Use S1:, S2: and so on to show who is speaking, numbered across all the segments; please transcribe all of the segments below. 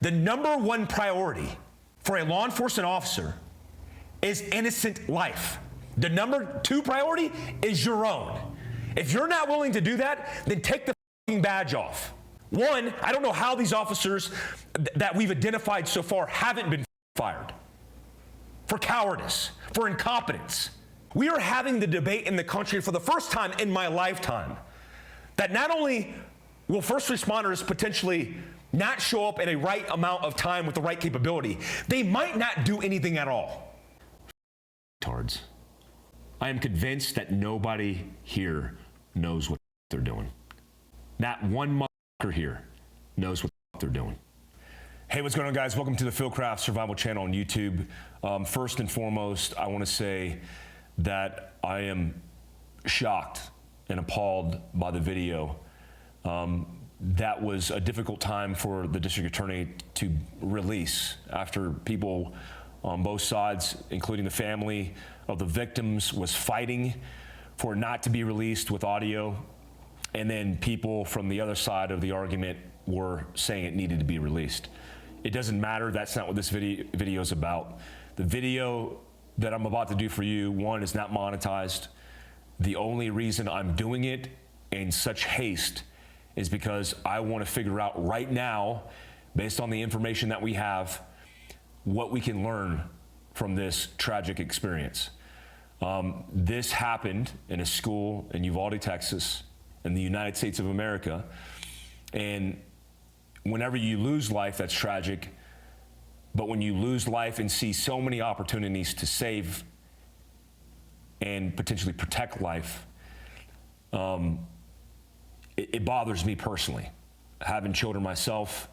S1: The number one priority for a law enforcement officer is innocent life. The number two priority is your own. If you're not willing to do that, then take the fucking badge off. One, I don't know how these officers that we've identified so far haven't been fired for cowardice, for incompetence. We are having the debate in the country for the first time in my lifetime that not only will first responders potentially not show up in a right amount of time with the right capability, they might not do anything at all. Tards. I am convinced that nobody here knows what they're doing. Not one motherfucker here knows what they're doing. Hey, what's going on, guys? Welcome to the Fieldcraft Survival channel on YouTube. First and foremost, I want to say that I am shocked and appalled by the video. That was a difficult time for the district attorney to release after people on both sides, including the family of the victims, was fighting for it not to be released with audio. And then people from the other side of the argument were saying it needed to be released. It doesn't matter. That's not what this video is about. The video that I'm about to do for you, one, is not monetized. The only reason I'm doing it in such haste is because I want to figure out right now, based on the information that we have, what we can learn from this tragic experience. This happened in a school in Uvalde, Texas, in the United States of America. And whenever you lose life, that's tragic. But when you lose life and see so many opportunities to save and potentially protect life, it bothers me personally. Having children myself,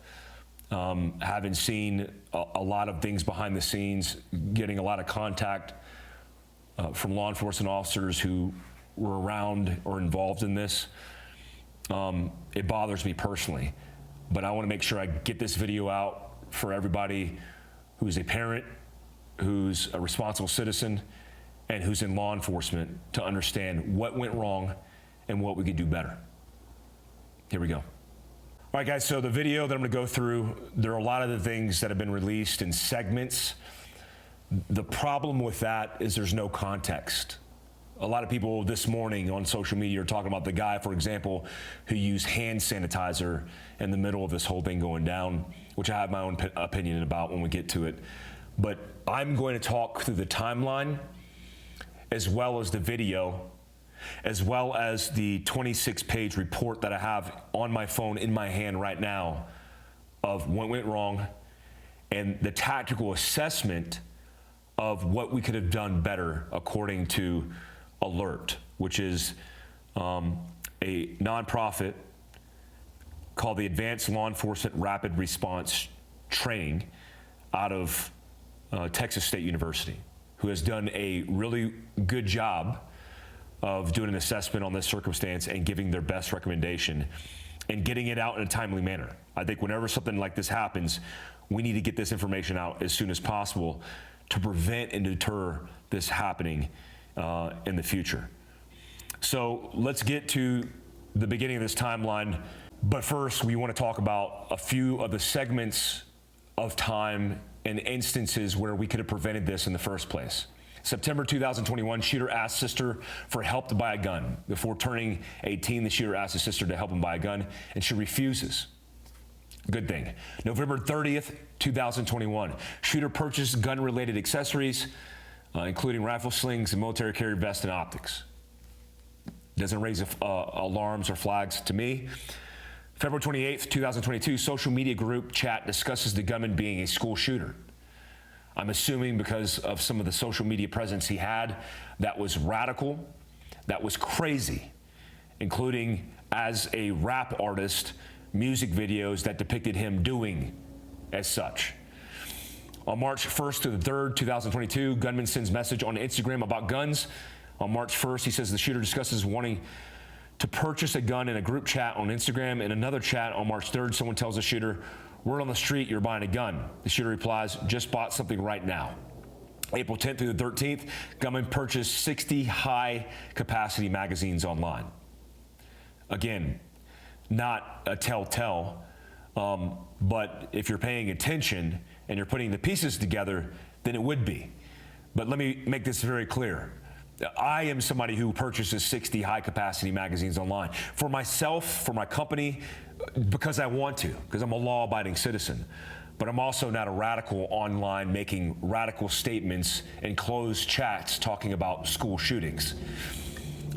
S1: having seen a lot of things behind the scenes, getting a lot of contact from law enforcement officers who were around or involved in this, it bothers me personally. But I want to make sure I get this video out for everybody who's a parent, who's a responsible citizen, and who's in law enforcement to understand what went wrong and what we could do better. Here we go. All right, guys, so the video that I'm going to go through, there are a lot of the things that have been released in segments. The problem with that is there's no context. A lot of people this morning on social media are talking about the guy, for example, who used hand sanitizer in the middle of this whole thing going down, which I have my own opinion about when we get to it. But I'm going to talk through the timeline, as well as the video, as well as the 26-page report that I have on my phone in my hand right now of what went wrong and the tactical assessment of what we could have done better according to Alert, which is a nonprofit called the Advanced Law Enforcement Rapid Response Training out of Texas State University, who has done a really good job of doing an assessment on this circumstance and giving their best recommendation and getting it out in a timely manner. I think whenever something like this happens, we need to get this information out as soon as possible to prevent and deter this happening in the future. So let's get to the beginning of this timeline. But first, we want to talk about a few of the segments of time and instances where we could have prevented this in the first place. September 2021, shooter asked sister for help to buy a gun. Before turning 18, the shooter asked his sister to help him buy a gun, and she refuses. Good thing. November 30th, 2021, shooter purchased gun-related accessories, including rifle slings and military carry vest and optics. Doesn't raise alarms or flags to me. February 28th, 2022, social media group chat discusses the gunman being a school shooter. I'm assuming because of some of the social media presence he had, that was radical, that was crazy, including as a rap artist, music videos that depicted him doing as such. On March 1st to the 3rd, 2022, gunman sends message on Instagram about guns. On March 1st, he says the shooter discusses wanting to purchase a gun in a group chat on Instagram. In another chat on March 3rd, someone tells the shooter, "Word on the street, you're buying a gun." The shooter replies, "Just bought something right now." April 10th through the 13th, gunman purchased 60 high-capacity magazines online. Again, not a telltale. But if you're paying attention and you're putting the pieces together, then it would be. But let me make this very clear. I am somebody who purchases 60 high-capacity magazines online for myself, for my company, because I want to, because I'm a law-abiding citizen. But I'm also not a radical online making radical statements in closed chats talking about school shootings.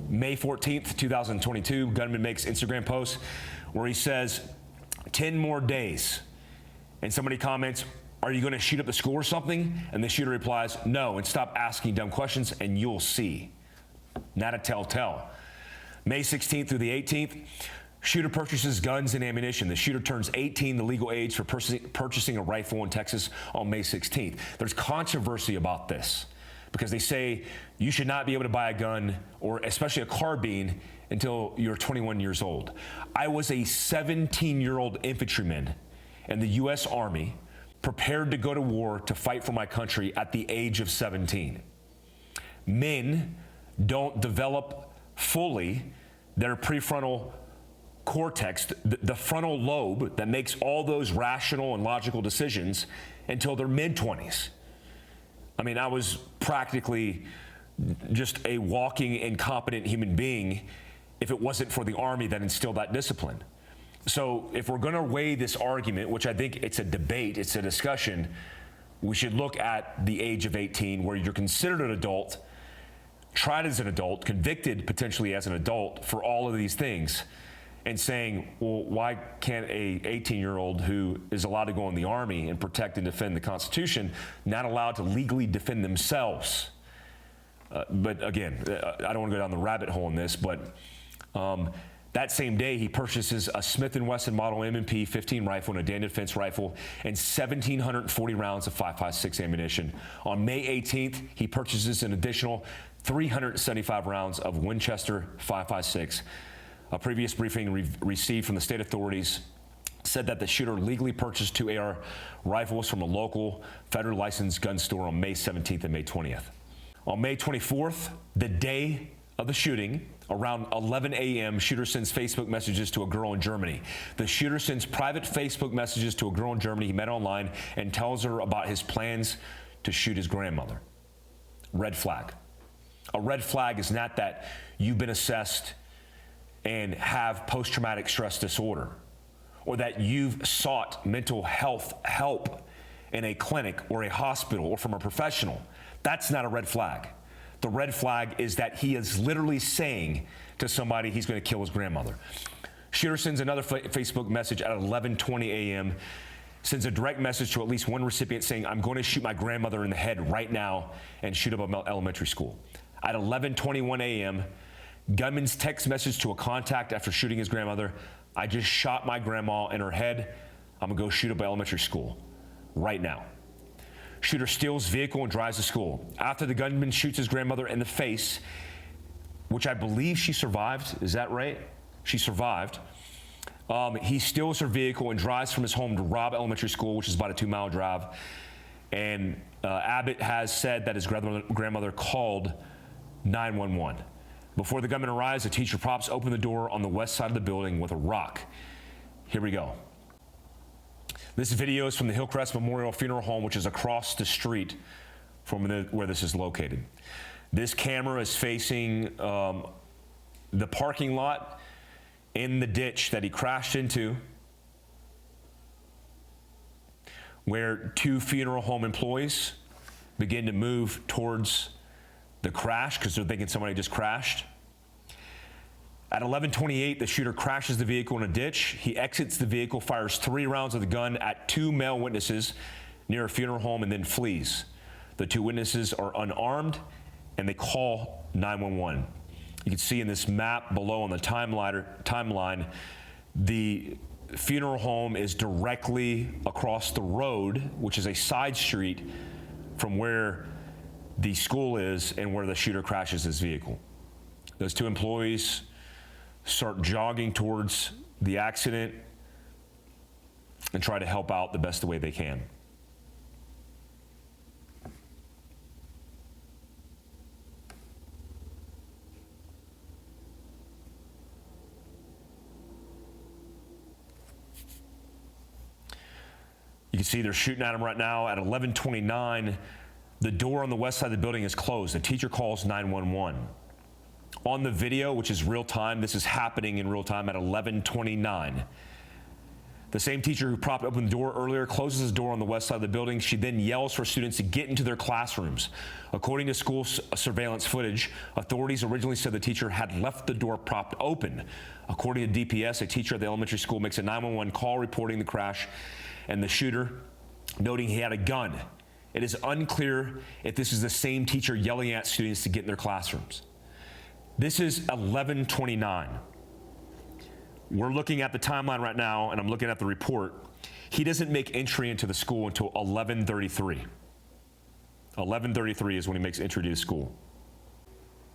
S1: May 14th, 2022, gunman makes Instagram post where he says, 10 more days. And somebody comments, are you going to shoot up the school or something? And the shooter replies, no, and stop asking dumb questions and you'll see. Not a telltale. May 16th through the 18th, shooter purchases guns and ammunition. The shooter turns 18, the legal age for purchasing a rifle in Texas on May 16th. There's controversy about this because they say you should not be able to buy a gun or especially a carbine until you're 21 years old. I was a 17-year-old infantryman in the U.S. Army, prepared to go to war to fight for my country at the age of 17. Men don't develop fully their prefrontal cortex, the frontal lobe that makes all those rational and logical decisions until their mid-20s. I mean, I was practically just a walking incompetent human being if it wasn't for the Army that instilled that discipline. So if we're going to weigh this argument, which I think it's a debate, it's a discussion, we should look at the age of 18 where you're considered an adult, tried as an adult, convicted potentially as an adult for all of these things, and saying, well, why can't a 18-year-old who is allowed to go in the Army and protect and defend the Constitution not allowed to legally defend themselves? But again, I don't want to go down the rabbit hole in this, but that same day, he purchases a Smith & Wesson Model M&P 15 rifle and a Dan Defense rifle and 1,740 rounds of 5.56 ammunition. On May 18th, he purchases an additional 375 rounds of Winchester 5.56. A previous briefing received from the state authorities said that the shooter legally purchased 2 AR rifles from a local federally licensed gun store on May 17th and May 20th. On May 24th, the day of the shooting, around 11 a.m., shooter sends Facebook messages to a girl in Germany. The shooter sends private Facebook messages to a girl in Germany he met online and tells her about his plans to shoot his grandmother. Red flag. A red flag is not that you've been assessed and have post-traumatic stress disorder, or that you've sought mental health help in a clinic or a hospital or from a professional. That's not a red flag. The red flag is that he is literally saying to somebody he's going to kill his grandmother. Shooter sends another Facebook message at 11:20 a.m., sends a direct message to at least one recipient saying, I'm going to shoot my grandmother in the head right now and shoot up an elementary school. At 11:21 a.m., gunman's text message to a contact after shooting his grandmother, I just shot my grandma in her head. I'm going to go shoot up an elementary school right now. Shooter steals vehicle and drives to school. After the gunman shoots his grandmother in the face, which I believe she survived, is that right? She survived. He steals her vehicle and drives from his home to Robb Elementary School, which is about a 2-mile drive. And Abbott has said that his grandmother called 911. Before the gunman arrives, the teacher props open the door on the west side of the building with a rock. Here we go. This video is from the Hillcrest Memorial Funeral Home, which is across the street from where this is located. This camera is facing the parking lot in the ditch that he crashed into, where 2 funeral home employees begin to move towards the crash because they're thinking somebody just crashed. At 11:28, the shooter crashes the vehicle in a ditch. He exits the vehicle, fires 3 rounds of the gun at 2 male witnesses near a funeral home, and then flees. The 2 witnesses are unarmed, and they call 911. You can see in this map below on the timeline, the funeral home is directly across the road, which is a side street from where the school is and where the shooter crashes his vehicle. Those 2 employees start jogging towards the accident and try to help out the best way they can. can see they're shooting at him right now. At 11:29, the door on the west side of the building is closed. The teacher calls 911. On the video, which is real time, this is happening in real time at 11:29. The same teacher who propped open the door earlier closes the door on the west side of the building. She then yells for students to get into their classrooms. According to school surveillance footage, authorities originally said the teacher had left the door propped open. According to DPS, a teacher at the elementary school makes a 911 call reporting the crash and the shooter, noting he had a gun. It is unclear if this is the same teacher yelling at students to get in their classrooms. This is 11:29. We're looking at the timeline right now, and I'm looking at the report. He doesn't make entry into the school until 11:33. 11:33 is when he makes entry to the school.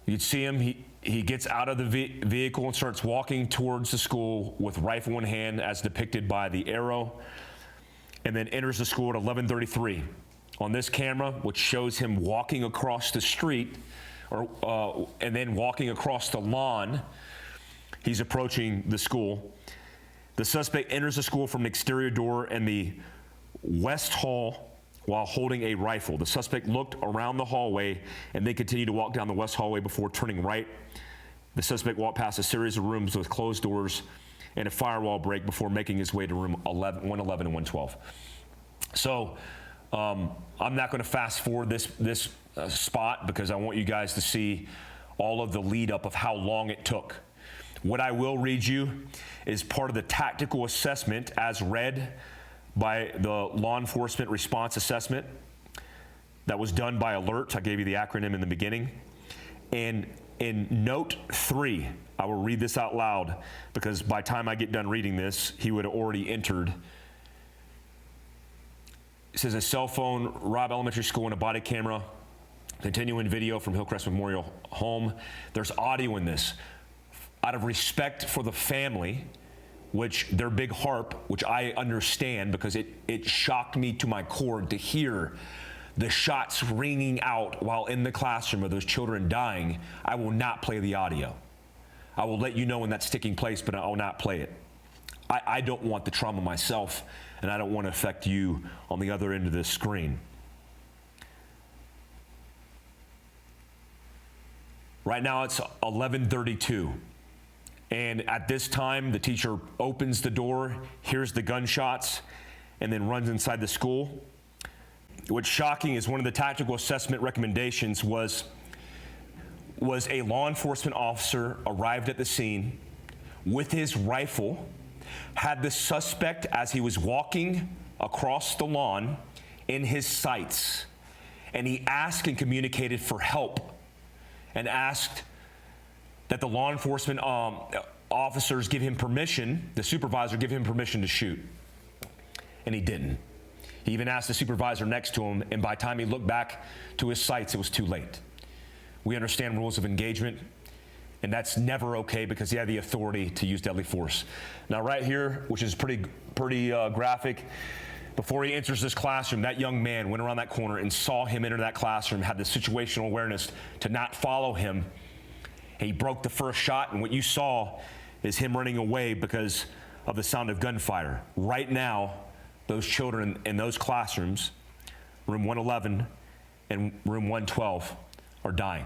S1: You'd see him, he gets out of the vehicle and starts walking towards the school with rifle in hand as depicted by the arrow, and then enters the school at 11:33. On this camera, which shows him walking across the street, and then walking across the lawn, he's approaching the school. The suspect enters the school from an exterior door in the west hall while holding a rifle. The suspect looked around the hallway and then continued to walk down the west hallway before turning right. The suspect walked past a series of rooms with closed doors and a firewall break before making his way to room 111 and 112. So I'm not going to fast forward this spot because I want you guys to see all of the lead up of how long it took. What I will read you is part of the tactical assessment as read by the law enforcement response assessment that was done by Alert. I gave you the acronym in the beginning. And in note 3, I will read this out loud because by the time I get done reading this, he would have already entered. It says a cell phone, Robb Elementary School, and a body camera, continuing video from Hillcrest Memorial Home. There's audio in this. Out of respect for the family, which their big harp, which I understand because it shocked me to my core to hear the shots ringing out while in the classroom of those children dying, I will not play the audio. I will let you know when that's taking place, but I will not play it. I don't want the trauma myself, and I don't want to affect you on the other end of this screen. Right now it's 11:32. And at this time, the teacher opens the door, hears the gunshots, and then runs inside the school. What's shocking is one of the tactical assessment recommendations was a law enforcement officer arrived at the scene with his rifle, had the suspect as he was walking across the lawn in his sights, and he asked and communicated for help and asked that the law enforcement officers give him permission, the supervisor give him permission to shoot. And he didn't. He even asked the supervisor next to him, and by the time he looked back to his sights, it was too late. We understand rules of engagement, and that's never okay because he had the authority to use deadly force. Now right here, which is pretty graphic, before he enters this classroom, that young man went around that corner and saw him enter that classroom, had the situational awareness to not follow him. He broke the first shot, and what you saw is him running away because of the sound of gunfire. Right now, those children in those classrooms, room 111 and room 112, are dying.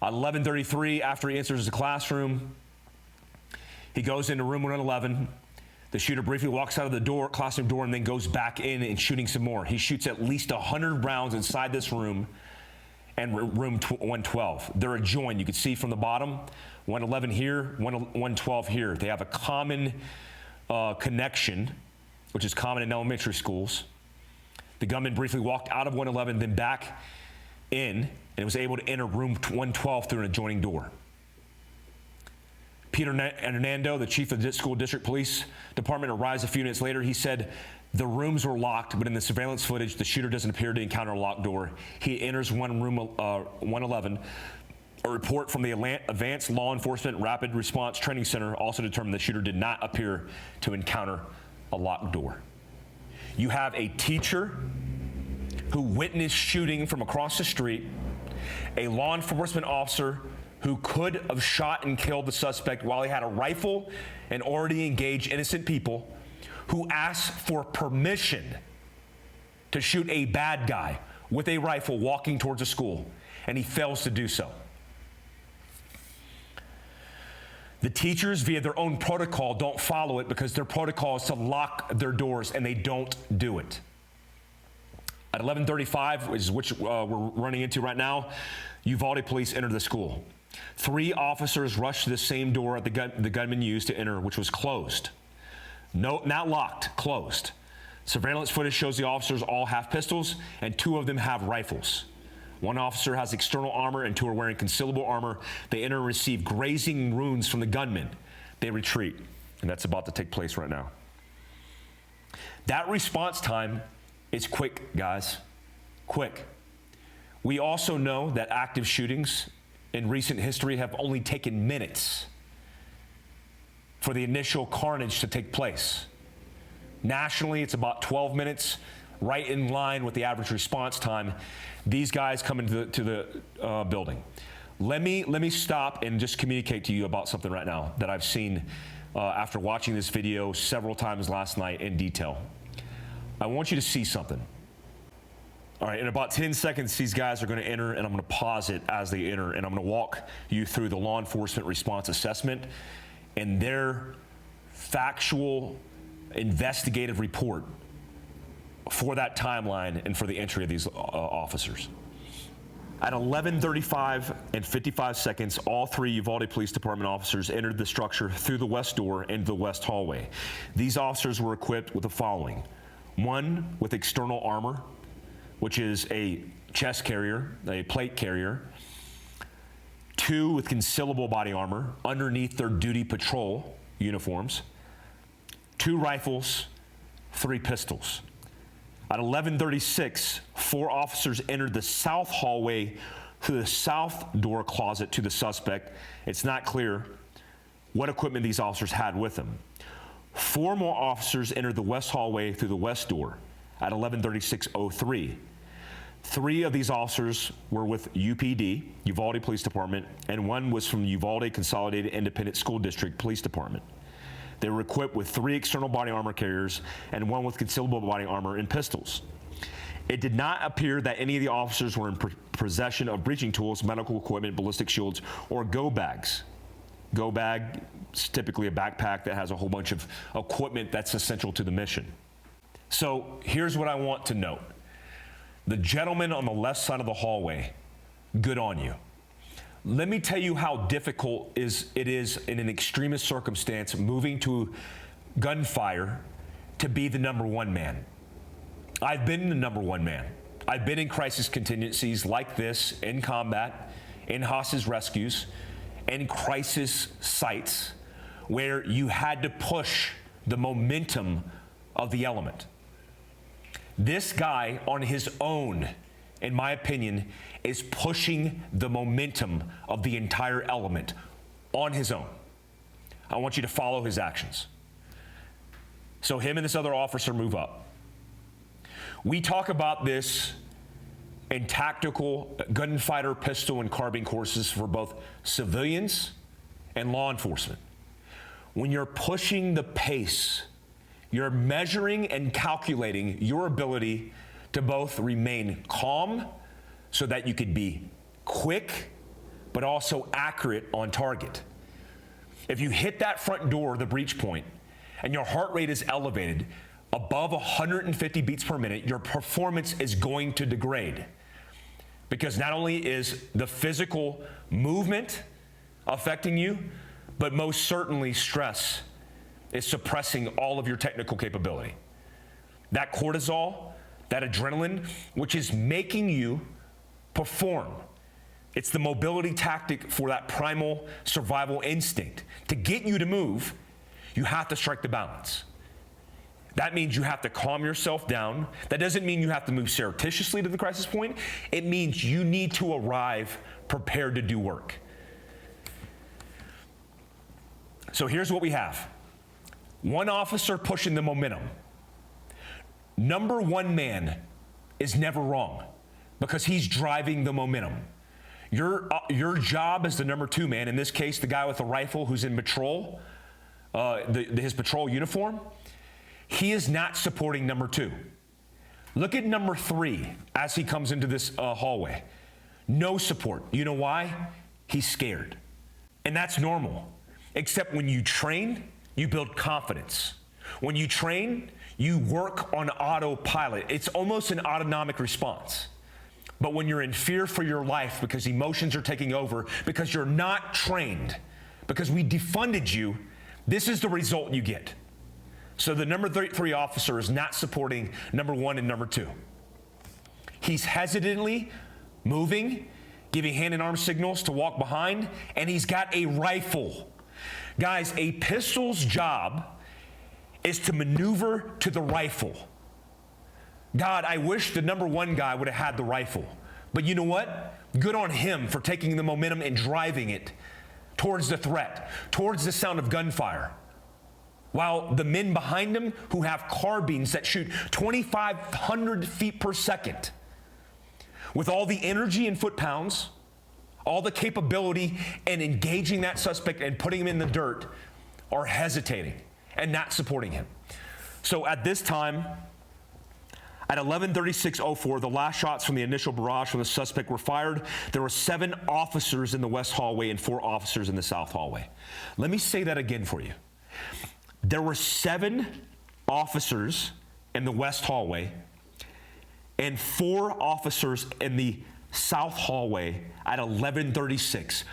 S1: At 11:33, after he enters the classroom, he goes into room 111. The shooter briefly walks out of the classroom door, and then goes back in and shooting some more. He shoots at least 100 rounds inside this room and room 112. They're adjoined. You can see from the bottom, 111 here, 112 here. They have a common connection, which is common in elementary schools. The gunman briefly walked out of 111, then back in, and was able to enter room 112 through an adjoining door. Peter Hernando, the chief of the school district police department, arrives a few minutes later. He said the rooms were locked, but in the surveillance footage, the shooter doesn't appear to encounter a locked door. He enters room 111. A report from the Advanced Law Enforcement Rapid Response Training Center also determined the shooter did not appear to encounter a locked door. You have a teacher who witnessed shooting from across the street, a law enforcement officer who could have shot and killed the suspect while he had a rifle and already engaged innocent people, who asks for permission to shoot a bad guy with a rifle walking towards a school, and he fails to do so. The teachers, via their own protocol, don't follow it because their protocol is to lock their doors, and they don't do it. At 11:35, which we're running into right now, Uvalde police enter the school. 3 officers rushed to the same door the gunman used to enter, which was closed. No, not locked, closed. Surveillance footage shows the officers all have pistols, and 2 of them have rifles. 1 officer has external armor, and 2 are wearing concealable armor. They enter and receive grazing wounds from the gunman. They retreat, and that's about to take place right now. That response time is quick, guys, quick. We also know that active shootings in recent history have only taken minutes for the initial carnage to take place. Nationally, it's about 12 minutes, right in line with the average response time. These guys come into the building. Let me stop and just communicate to you about something right now that I've seen after watching this video several times last night in detail. I want you to see something. All right, in about 10 seconds, these guys are going to enter, and I'm going to pause it as they enter, and I'm going to walk you through the law enforcement response assessment and their factual investigative report for that timeline and for the entry of these officers. At 11:35 and 55 seconds, all 3 Uvalde Police Department officers entered the structure through the west door into the west hallway. These officers were equipped with the following: 1 with external armor, which is a chest carrier, a plate carrier. 2 with concealable body armor underneath their duty patrol uniforms. 2 rifles, 3 pistols. At 11:36, 4 officers entered the south hallway through the south door closet to the suspect. It's not clear what equipment these officers had with them. 4 more officers entered the west hallway through the west door at 11:36:03. 3 of these officers were with UPD, Uvalde Police Department, and 1 was from Uvalde Consolidated Independent School District Police Department. They were equipped with 3 external body armor carriers and 1 with concealable body armor and pistols. It did not appear that any of the officers were in possession of breaching tools, medical equipment, ballistic shields, or go bags. Go bag is typically a backpack that has a whole bunch of equipment that's essential to the mission. So here's what I want to note. The gentleman on the left side of the hallway, good on you. Let me tell you how difficult it is in an extremist circumstance moving to gunfire to be the number 1 man. I've been the number 1 man. I've been in crisis contingencies like this, in combat, in hostage rescues, in crisis sites where you had to push the momentum of the element. This guy on his own, in my opinion, is pushing the momentum of the entire element on his own. I want you to follow his actions. So him and this other officer move up. We talk about this in tactical gunfighter, pistol, and carbine courses for both civilians and law enforcement. When you're pushing the pace, you're measuring and calculating your ability to both remain calm so that you could be quick, but also accurate on target. If you hit that front door, the breach point, and your heart rate is elevated above 150 beats per minute, your performance is going to degrade. Because not only is the physical movement affecting you, but most certainly stress is suppressing all of your technical capability. That cortisol, that adrenaline, which is making you perform. It's the mobility tactic for that primal survival instinct. To get you to move, you have to strike the balance. That means you have to calm yourself down. That doesn't mean you have to move surreptitiously to the crisis point. It means you need to arrive prepared to do work. So here's what we have. 1 officer pushing the momentum. Number 1 man is never wrong because he's driving the momentum. Your job as the number 2 man, in this case, the guy with the rifle who's in patrol, his patrol uniform, He is not supporting number 2. Look at number 3 as he comes into this hallway. No support. You know why? He's scared. And that's normal. Except when you train, you build confidence. When you train, you work on autopilot. It's almost an autonomic response. But when you're in fear for your life because emotions are taking over, because you're not trained, because we defunded you, this is the result you get. So the number 3 officer is not supporting number 1 and number 2. He's hesitantly moving, giving hand and arm signals to walk behind, and he's got a rifle. Guys, a pistol's job is to maneuver to the rifle. God, I wish the number 1 guy would have had the rifle. But you know what? Good on him for taking the momentum and driving it towards the threat, towards the sound of gunfire. While the men behind him who have carbines that shoot 2,500 feet per second, with all the energy and foot-pounds, all the capability and engaging that suspect and putting him in the dirt, are hesitating and not supporting him. So at this time, at 11:36:04, the last shots from the initial barrage from the suspect were fired. There were 7 officers in the west hallway and 4 officers in the south hallway. Let me say that again for you. There were 7 officers in the west hallway and 4 officers in the south hallway at 11:36.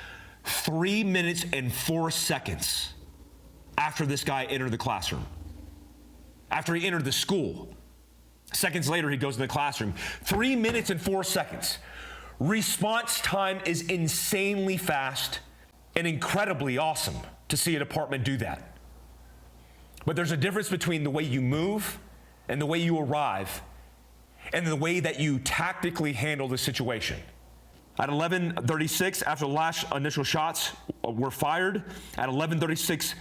S1: 3 minutes and 4 seconds after this guy entered the classroom. After he entered the school. Seconds later, he goes in the classroom. 3 minutes and 4 seconds. Response time is insanely fast and incredibly awesome to see a department do that. But there's a difference between the way you move and the way you arrive and the way that you tactically handle the situation. At 11:36, after the last initial shots were fired, at 11:36,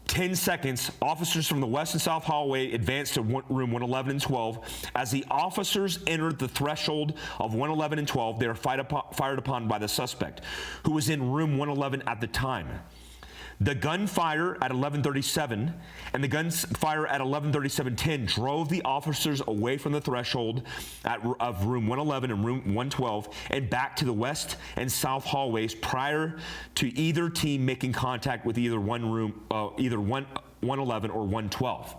S1: 10 seconds, officers from the west and south hallway advanced to room 111 and 12. As the officers entered the threshold of 111 and 12, they were fired upon by the suspect, who was in room 111 at the time. The gunfire at 11:37 and the gunfire at 11:37:10 drove the officers away from the threshold of room 111 and room 112 and back to the west and south hallways prior to either team making contact with either 111 or 112.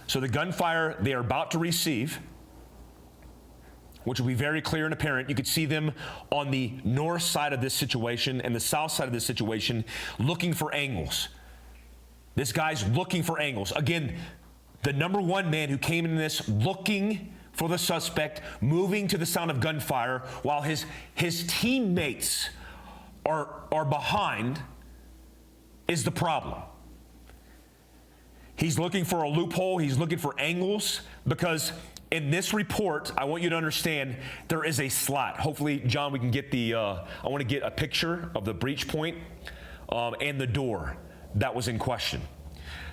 S1: So the gunfire they are about to receive, which will be very clear and apparent. You could see them on the north side of this situation and the south side of this situation looking for angles. This guy's looking for angles. Again, the number 1 man who came in this looking for the suspect, moving to the sound of gunfire while his teammates are behind is the problem. He's looking for a loophole. He's looking for angles because in this report, I want you to understand there is a slot. Hopefully, John, we can get I want to get a picture of the breach point and the door that was in question.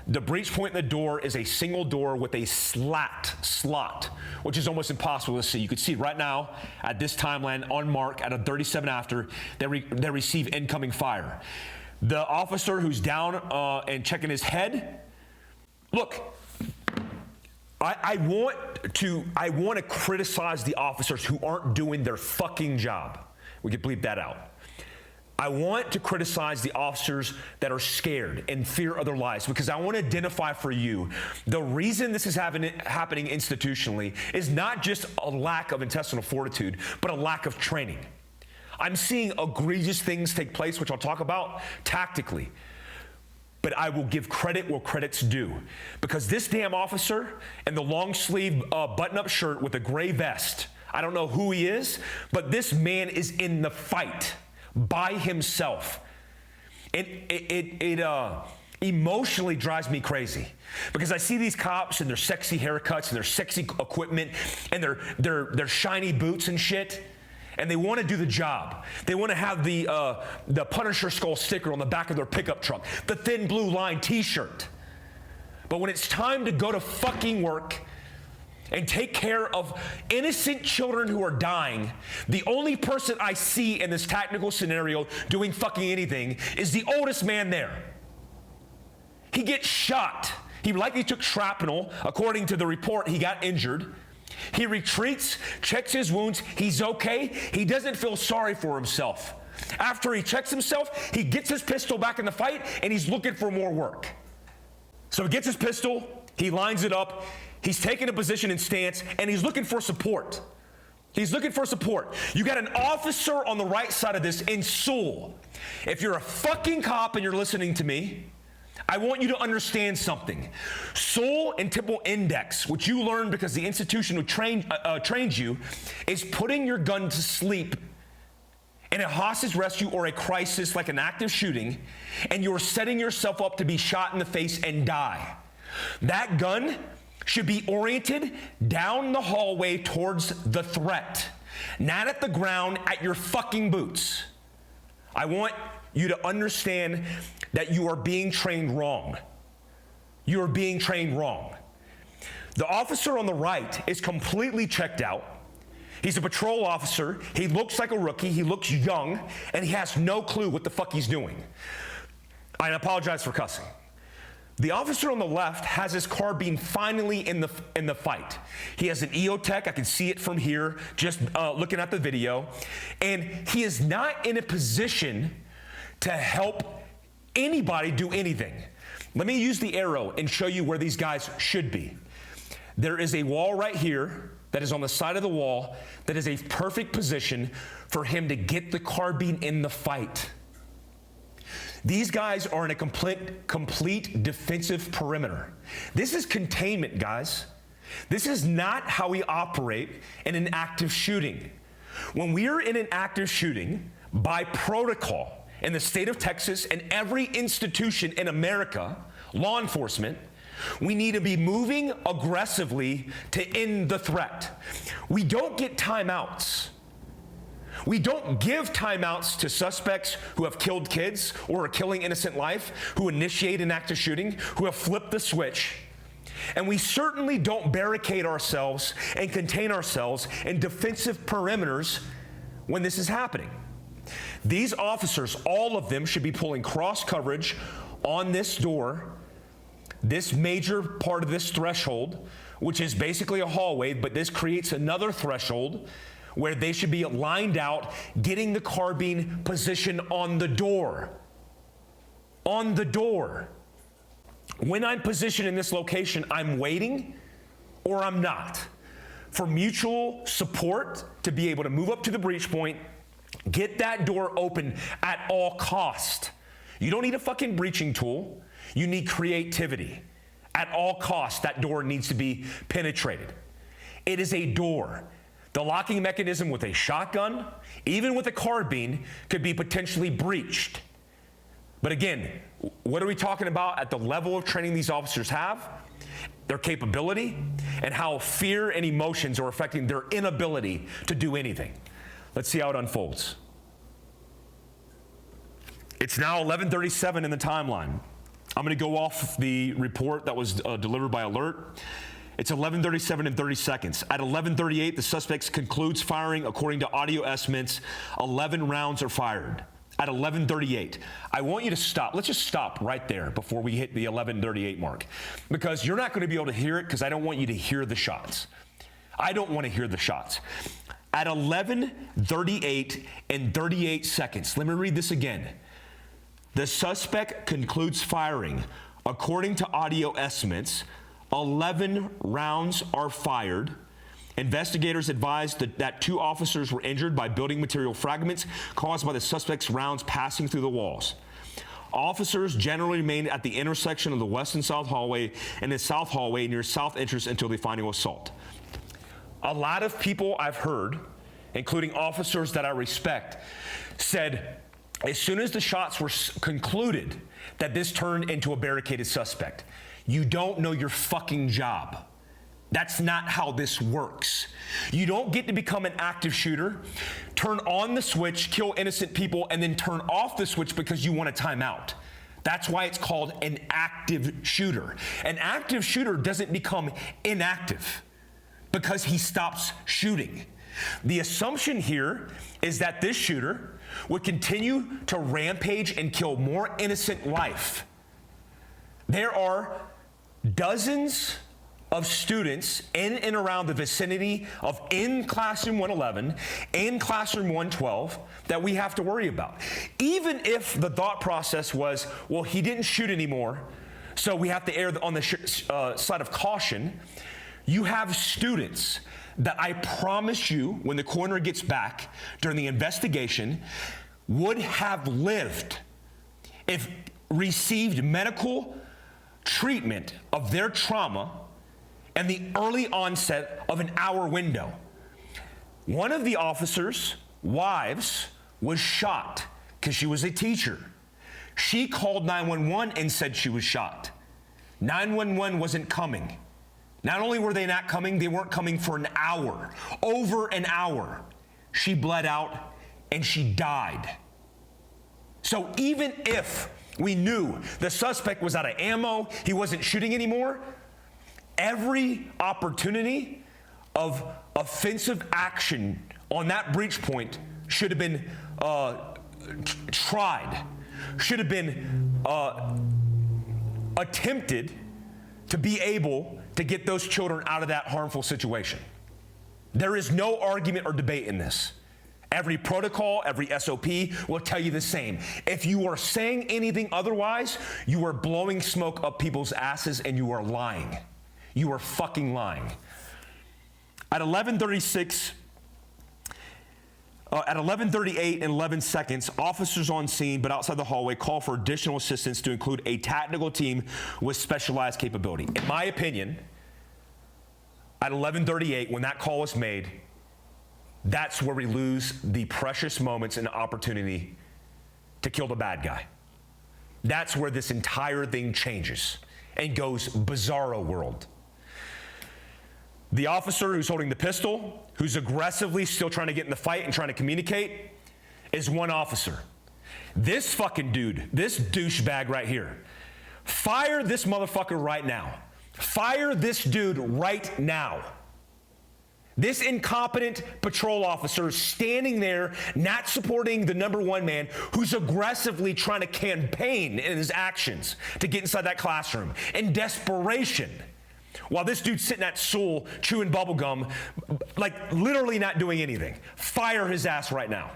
S1: The breach point in the door is a single door with a slot, which is almost impossible to see. You can see right now at this timeline on mark at a 37 after, they receive incoming fire. The officer who's down and checking his head, look, I want to criticize the officers who aren't doing their fucking job. We could bleep that out. I want to criticize the officers that are scared and fear of their lives because I want to identify for you the reason this is happening institutionally is not just a lack of intestinal fortitude, but a lack of training. I'm seeing egregious things take place, which I'll talk about tactically. But I will give credit where credit's due. Because this damn officer in the long sleeve button-up shirt with a gray vest, I don't know who he is, but this man is in the fight by himself. It emotionally drives me crazy because I see these cops and their sexy haircuts and their sexy equipment and their shiny boots and shit. And they want to do the job. They want to have the Punisher skull sticker on the back of their pickup truck, the thin blue line t-shirt. But when it's time to go to fucking work and take care of innocent children who are dying, the only person I see in this tactical scenario doing fucking anything is the oldest man there. He gets shot. He likely took shrapnel. According to the report, he got injured. He retreats, checks his wounds. He's okay. He doesn't feel sorry for himself. After he checks himself, he gets his pistol back in the fight, and he's looking for more work. So he gets his pistol, he lines it up, he's taking a position and stance, and he's looking for support. He's looking for support. You got an officer on the right side of this in Sewell. If you're a fucking cop and you're listening to me, I want you to understand something. Sewell and Temple Index, which you learned because the institution who trained you, is putting your gun to sleep in a hostage rescue or a crisis like an active shooting, and you're setting yourself up to be shot in the face and die. That gun should be oriented down the hallway towards the threat, not at the ground at your fucking boots. I want you to understand that you are being trained wrong. You are being trained wrong. The officer on the right is completely checked out. He's a patrol officer. He looks like a rookie. He looks young, and he has no clue what the fuck he's doing. I apologize for cussing. The officer on the left has his carbine finally in the fight. He has an EOTech. I can see it from here, just looking at the video. And he is not in a position to help anybody do anything. Let me use the arrow and show you where these guys should be. There is a wall right here that is on the side of the wall that is a perfect position for him to get the carbine in the fight. These guys are in a complete defensive perimeter. This is containment, guys. This is not how we operate in an active shooting. When we are in an active shooting, by protocol in the state of Texas and every institution in America, law enforcement, we need to be moving aggressively to end the threat. We don't get timeouts. We don't give timeouts to suspects who have killed kids or are killing innocent life, who initiate an active shooting, who have flipped the switch. And we certainly don't barricade ourselves and contain ourselves in defensive perimeters when this is happening. These officers, all of them, should be pulling cross coverage on this door, this major part of this threshold, which is basically a hallway, but this creates another threshold where they should be lined out, getting the carbine position on the door. On the door. When I'm positioned in this location, I'm waiting or I'm not. For mutual support to be able to move up to the breach point, get that door open at all cost. You don't need a fucking breaching tool. You need creativity. At all costs, that door needs to be penetrated. It is a door. The locking mechanism with a shotgun, even with a carbine, could be potentially breached. But again, what are we talking about at the level of training these officers have? Their capability and how fear and emotions are affecting their inability to do anything. Let's see how it unfolds. It's now 11:37 in the timeline. I'm going to go off the report that was delivered by Alert. It's 11:37 and 30 seconds. At 11:38, the suspect concludes firing. According to audio estimates, 11 rounds are fired. At 11:38, I want you to stop. Let's just stop right there before we hit the 11:38 mark, because you're not going to be able to hear it, because I don't want you to hear the shots. I don't want to hear the shots. At 11:38 and 38 seconds, let me read this again. The suspect concludes firing. According to audio estimates, 11 rounds are fired. Investigators advised that 2 officers were injured by building material fragments caused by the suspect's rounds passing through the walls. Officers generally remained at the intersection of the west and south hallway and the south hallway near south entrance until the final assault. A lot of people I've heard, including officers that I respect, said as soon as the shots were concluded that this turned into a barricaded suspect. You don't know your fucking job. That's not how this works. You don't get to become an active shooter, turn on the switch, kill innocent people, and then turn off the switch because you want a timeout. That's why it's called an active shooter. An active shooter doesn't become inactive because he stops shooting. The assumption here is that this shooter would continue to rampage and kill more innocent life. There are dozens of students in and around the vicinity of in classroom 111 and classroom 112 that we have to worry about. Even if the thought process was, well, he didn't shoot anymore, so we have to err on the side of caution, you have students that I promise you, when the coroner gets back during the investigation, would have lived if received medical treatment of their trauma and the early onset of an hour window. One of the officers' wives was shot because she was a teacher. She called 911 and said she was shot. 911 wasn't coming. Not only were they not coming, they weren't coming for an hour, over an hour. She bled out and she died. So even if we knew the suspect was out of ammo, he wasn't shooting anymore, every opportunity of offensive action on that breach point should have been tried, should have been attempted to be able to get those children out of that harmful situation. There is no argument or debate in this. Every protocol, every SOP will tell you the same. If you are saying anything otherwise, you are blowing smoke up people's asses and you are lying. You are fucking lying. At 11:38 and 11 seconds, officers on scene but outside the hallway call for additional assistance to include a tactical team with specialized capability. In my opinion, at 11:38, when that call was made, that's where we lose the precious moments and opportunity to kill the bad guy. That's where this entire thing changes and goes bizarro world. The officer who's holding the pistol, who's aggressively still trying to get in the fight and trying to communicate, is one officer. This fucking dude, this douchebag right here, fire this motherfucker right now. Fire this dude right now. This incompetent patrol officer standing there, not supporting the number one man who's aggressively trying to campaign in his actions to get inside that classroom in desperation. While this dude's sitting at stool chewing bubble gum, like literally not doing anything. Fire his ass right now.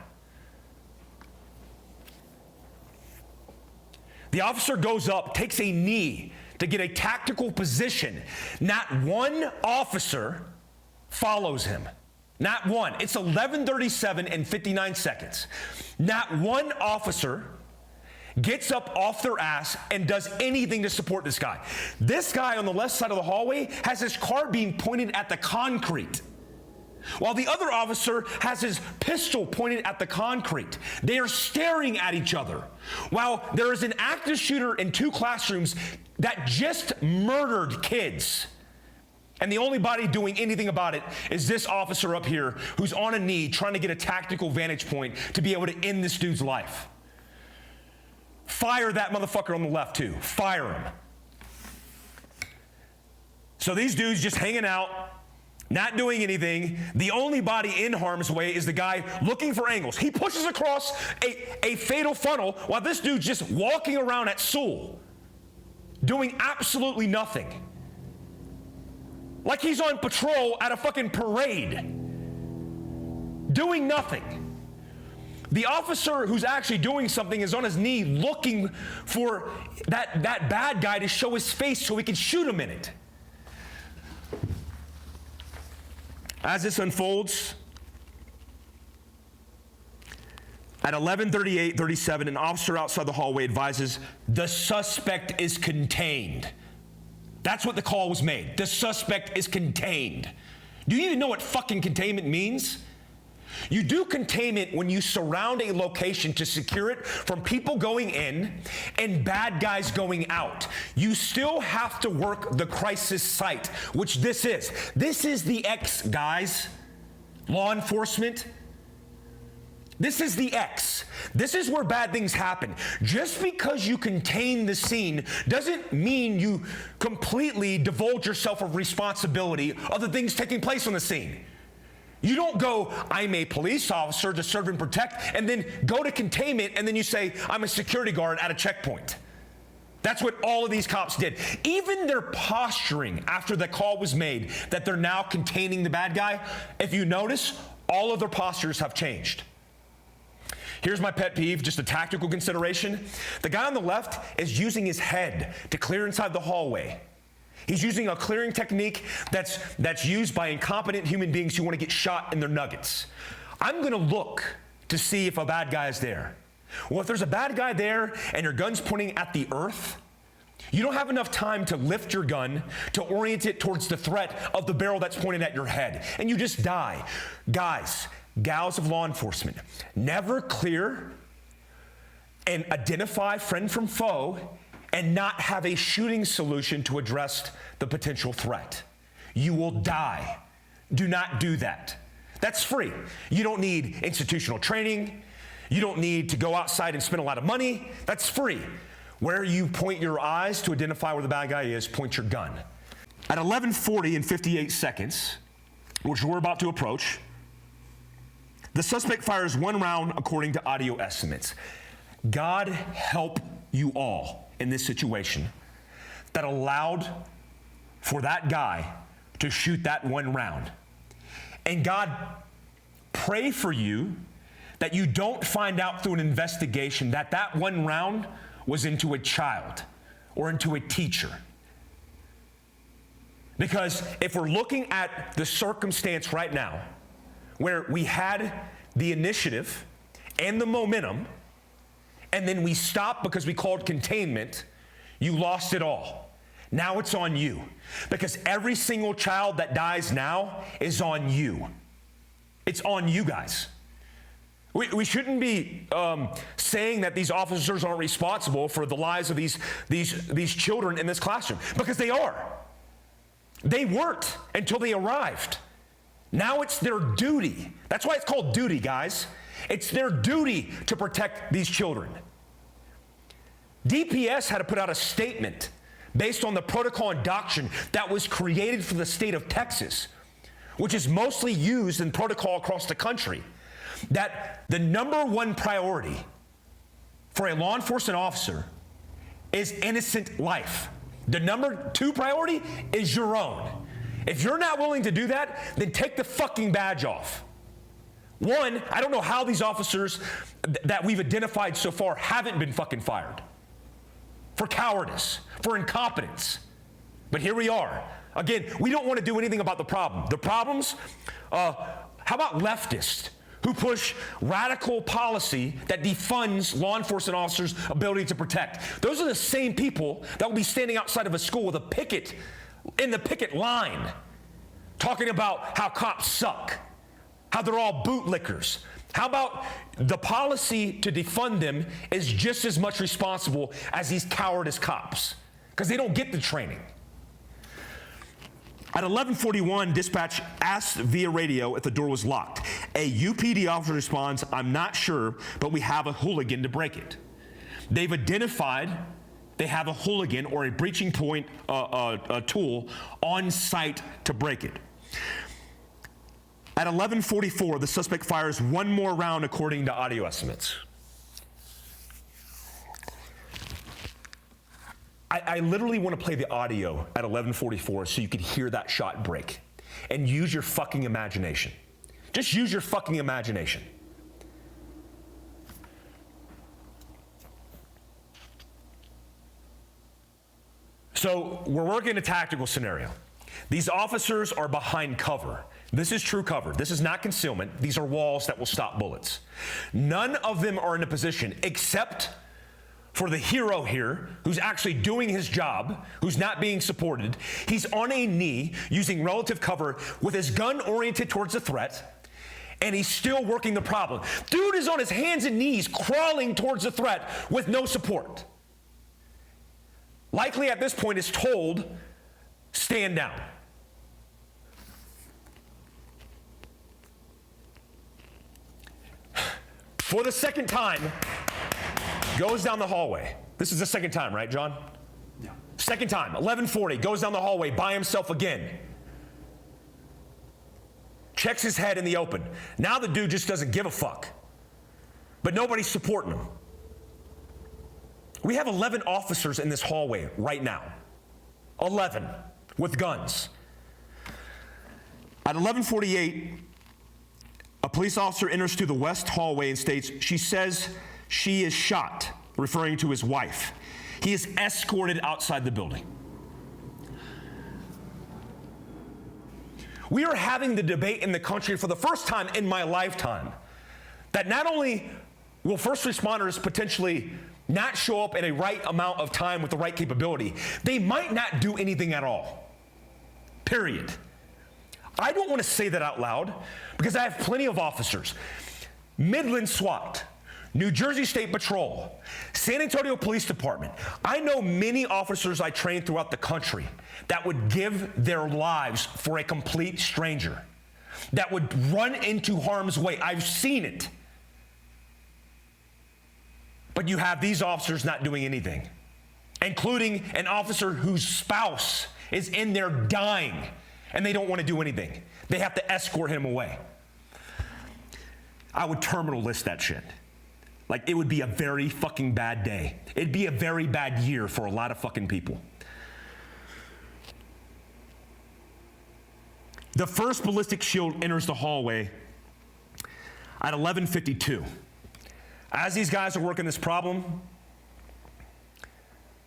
S1: The officer goes up, takes a knee to get a tactical position. Not one officer follows him. Not one. It's 11:37 and 59 seconds. Not one officer gets up off their ass and does anything to support this guy. This guy on the left side of the hallway has his carbine pointed at the concrete, while the other officer has his pistol pointed at the concrete. They are staring at each other, while there is an active shooter in two classrooms that just murdered kids. And the only body doing anything about it is this officer up here who's on a knee trying to get a tactical vantage point to be able to end this dude's life. Fire that motherfucker on the left too. Fire him. So these dudes just hanging out, not doing anything. The only body in harm's way is the guy looking for angles. He pushes across a fatal funnel while this dude's just walking around at Sewell, doing absolutely nothing. Like he's on patrol at a fucking parade, doing nothing. The officer who's actually doing something is on his knee looking for that bad guy to show his face so he can shoot him in it. As this unfolds, at 11:38:37, an officer outside the hallway advises the suspect is contained. That's what the call was made. The suspect is contained. Do you even know what fucking containment means? You do containment when you surround a location to secure it from people going in and bad guys going out. You still have to work the crisis site, which this is. This is the X, guys. Law enforcement. This is the X. This is where bad things happen. Just because you contain the scene doesn't mean you completely divulge yourself of responsibility of the things taking place on the scene. You don't go, I'm a police officer to serve and protect, and then go to containment, and then you say, I'm a security guard at a checkpoint. That's what all of these cops did. Even their posturing after the call was made that they're now containing the bad guy, if you notice, all of their postures have changed. Here's my pet peeve, just a tactical consideration. The guy on the left is using his head to clear inside the hallway. He's using a clearing technique that's used by incompetent human beings who want to get shot in their nuggets. I'm going to look to see if a bad guy is there. Well, if there's a bad guy there and your gun's pointing at the earth, you don't have enough time to lift your gun to orient it towards the threat of the barrel that's pointed at your head, and you just die. Guys, gals of law enforcement, never clear and identify friend from foe and not have a shooting solution to address the potential threat. You will die. Do not do that. That's free. You don't need institutional training. You don't need to go outside and spend a lot of money. That's free. Where you point your eyes to identify where the bad guy is, point your gun. At 11:40 and 58 seconds, which we're about to approach, the suspect fires one round according to audio estimates. God help you all in this situation that allowed for that guy to shoot that one round. And God, pray for you that you don't find out through an investigation that that one round was into a child or into a teacher. Because if we're looking at the circumstance right now, where we had the initiative and the momentum, and then we stopped because we called containment, you lost it all. Now it's on you. Because every single child that dies now is on you. It's on you guys. We shouldn't be saying that these officers aren't responsible for the lives of these children in this classroom, because they are. They weren't until they arrived. Now it's their duty. That's why it's called duty, guys. It's their duty to protect these children. DPS had to put out a statement based on the protocol and doctrine that was created for the state of Texas, which is mostly used in protocol across the country, that the number one priority for a law enforcement officer is innocent life. The number two priority is your own. If you're not willing to do that, then take the fucking badge off. One, I don't know how these officers that we've identified so far haven't been fucking fired. For cowardice, for incompetence. But here we are. Again, we don't want to do anything about the problem. The problems, how about leftists who push radical policy that defunds law enforcement officers' ability to protect? Those are the same people that will be standing outside of a school with a picket, in the picket line, talking about how cops suck, how they're all bootlickers. How about the policy to defund them is just as much responsible as these cowardice cops, because they don't get the training. At 11:41, dispatch asked via radio if the door was locked. A UPD officer responds, "I'm not sure, but we have a hooligan to break it." They've identified they have a hooligan or a breaching point a tool on site to break it. At 11:44, the suspect fires one more round according to audio estimates. I literally want to play the audio at 11:44 so you could hear that shot break. And use your fucking imagination. Just use your fucking imagination. So we're working a tactical scenario. These officers are behind cover. This is true cover. This is not concealment. These are walls that will stop bullets. None of them are in a position, except for the hero here, who's actually doing his job, who's not being supported. He's on a knee using relative cover with his gun oriented towards the threat, and he's still working the problem. Dude is on his hands and knees crawling towards the threat with no support. Likely at this point is told, stand down. For the second time, goes down the hallway. This is the second time, right, John? Yeah. Second time, 11:40, goes down the hallway by himself again. Checks his head in the open. Now the dude just doesn't give a fuck. But nobody's supporting him. We have 11 officers in this hallway right now. 11 with guns. At 11:48, a police officer enters through the west hallway and states she says she is shot, referring to his wife. He is escorted outside the building. We are having the debate in the country for the first time in my lifetime that not only will first responders potentially not show up in a right amount of time with the right capability, they might not do anything at all. Period. I don't want to say that out loud because I have plenty of officers. Midland SWAT, New Jersey State Patrol, San Antonio Police Department. I know many officers I trained throughout the country that would give their lives for a complete stranger, that would run into harm's way. I've seen it. But you have these officers not doing anything, including an officer whose spouse is in there dying, and they don't want to do anything. They have to escort him away. I would terminal list that shit. Like, it would be a very fucking bad day. It'd be a very bad year for a lot of fucking people. The first ballistic shield enters the hallway at 11:52. As these guys are working this problem,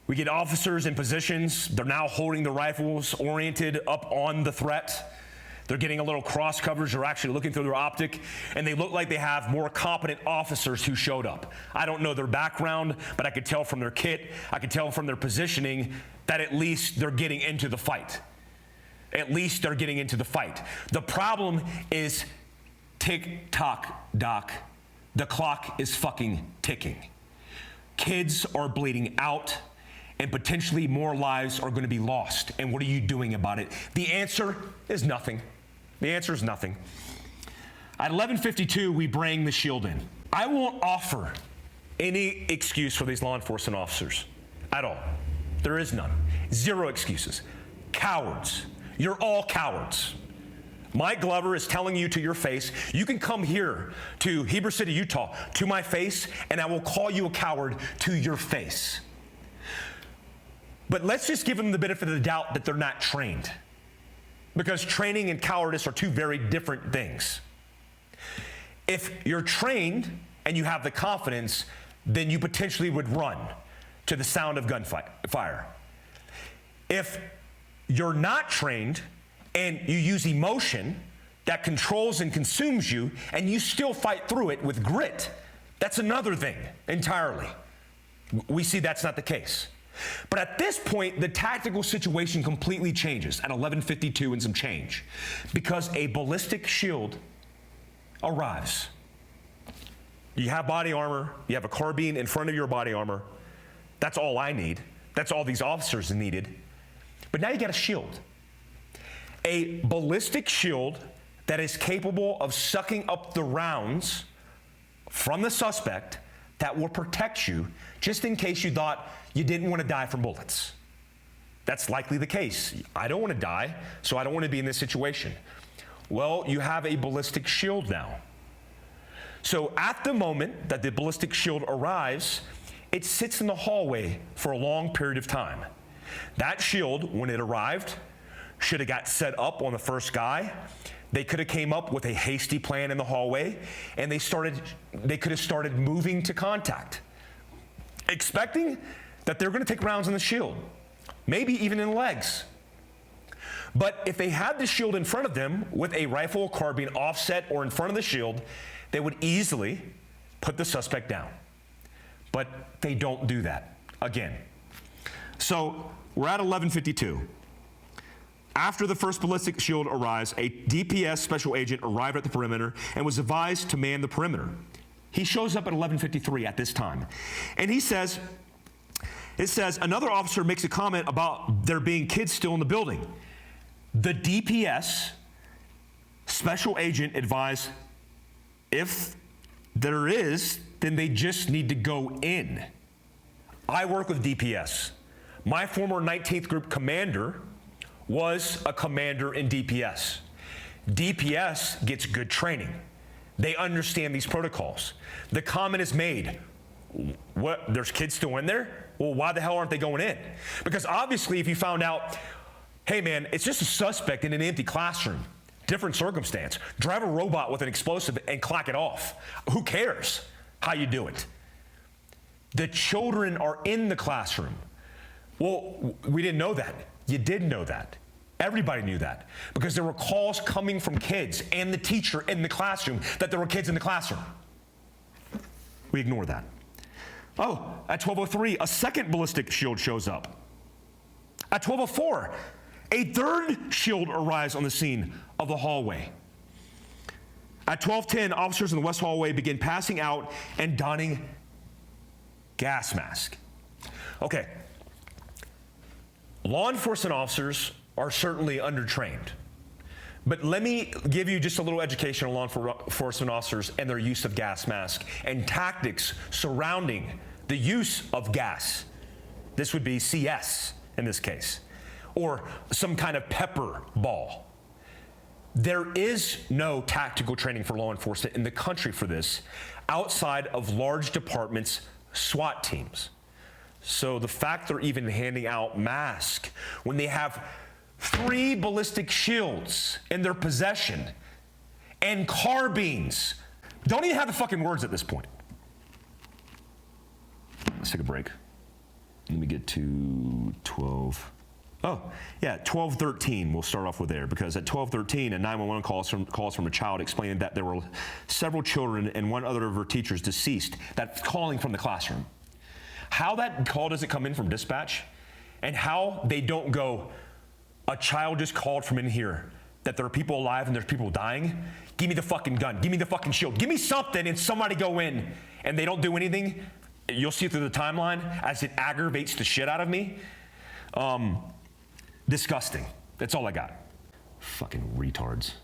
S1: we get officers in positions. They're now holding the rifles oriented up on the threat. They're getting a little cross coverage. They're actually looking through their optic, and they look like they have more competent officers who showed up. I don't know their background, but I could tell from their kit, I could tell from their positioning that at least they're getting into the fight. At least they're getting into the fight. The problem is tick-tock, Doc. The clock is fucking ticking. Kids are bleeding out, and potentially more lives are going to be lost. And what are you doing about it? The answer is nothing. The answer is nothing. At 11:52, we bring the shield in. I won't offer any excuse for these law enforcement officers at all. There is none. Zero excuses. Cowards. You're all cowards. Mike Glover is telling you to your face, you can come here to Heber City, Utah, to my face, and I will call you a coward to your face. But let's just give them the benefit of the doubt that they're not trained, because training and cowardice are two very different things. If you're trained and you have the confidence, then you potentially would run to the sound of gunfire. If you're not trained and you use emotion that controls and consumes you, and you still fight through it with grit, that's another thing entirely. We see that's not the case. But at this point, the tactical situation completely changes at 11:52 and some change, because a ballistic shield arrives. You have body armor, you have a carbine in front of your body armor. That's all I need. That's all these officers needed. But now you got a shield. A ballistic shield that is capable of sucking up the rounds from the suspect that will protect you just in case you thought you didn't want to die from bullets. That's likely the case. I don't want to die, so I don't want to be in this situation. Well, you have a ballistic shield now. So at the moment that the ballistic shield arrives, it sits in the hallway for a long period of time. That shield, when it arrived, should have got set up on the first guy. They could have came up with a hasty plan in the hallway, and they could have started moving to contact, expecting that they're going to take rounds in the shield, maybe even in the legs. But if they had the shield in front of them with a rifle or carbine offset or in front of the shield, they would easily put the suspect down. But they don't do that, again. So we're at 11:52. After the first ballistic shield arrives, a DPS special agent arrived at the perimeter and was advised to man the perimeter. He shows up at 11:53 at this time. And it says, another officer makes a comment about there being kids still in the building. The DPS special agent advised, if there is, then they just need to go in. I work with DPS. My former 19th Group commander was a commander in DPS. DPS gets good training. They understand these protocols. The comment is made, what, there's kids still in there? Well, why the hell aren't they going in? Because obviously if you found out, hey man, it's just a suspect in an empty classroom, different circumstance, drive a robot with an explosive and clack it off. Who cares how you do it? The children are in the classroom. Well, we didn't know that. You did know that. Everybody knew that because there were calls coming from kids and the teacher in the classroom that there were kids in the classroom. We ignore that. Oh, at 12:03, a second ballistic shield shows up. At 12:04, a third shield arrives on the scene of the hallway. At 12:10, officers in the west hallway begin passing out and donning gas masks. Okay, law enforcement officers are certainly undertrained. But let me give you just a little education on law enforcement officers and their use of gas masks and tactics surrounding the use of gas. This would be CS in this case, or some kind of pepper ball. There is no tactical training for law enforcement in the country for this outside of large departments' SWAT teams. So the fact they're even handing out masks when they have 3 ballistic shields in their possession and carbines, don't even have the fucking words at this point. Let's take a break. Let me get to 12. Oh, yeah, 12:13. We'll start off with there because at 12:13, a 911 calls from a child explaining that there were several children and one other of her teachers deceased. That's calling from the classroom. How that call doesn't come in from dispatch and how they don't go, a child just called from in here that there are people alive and there's people dying. Give me the fucking gun. Give me the fucking shield. Give me something and somebody go in and they don't do anything. You'll see through the timeline as it aggravates the shit out of me. Disgusting. That's all I got. Fucking retards.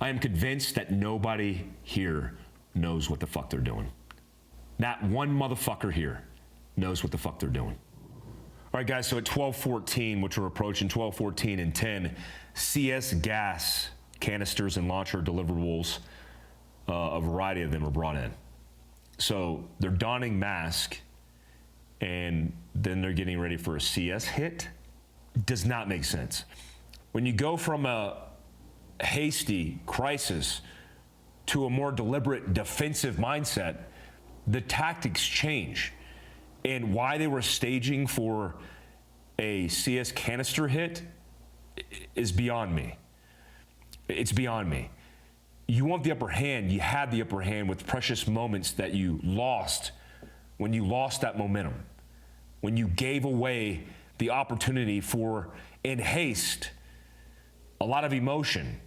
S1: I am convinced that nobody here knows what the fuck they're doing. Not one motherfucker here knows what the fuck they're doing. All right, guys, so at 12:14, which we're approaching, 12:14 and 10, CS gas canisters and launcher deliverables, a variety of them are brought in. So they're donning mask, and then they're getting ready for a CS hit. Does not make sense. When you go from a hasty crisis to a more deliberate defensive mindset, the tactics change. And why they were staging for a CS canister hit is beyond me. It's beyond me. You want the upper hand, you had the upper hand with precious moments that you lost when you lost that momentum, when you gave away the opportunity for, in haste, a lot of emotion,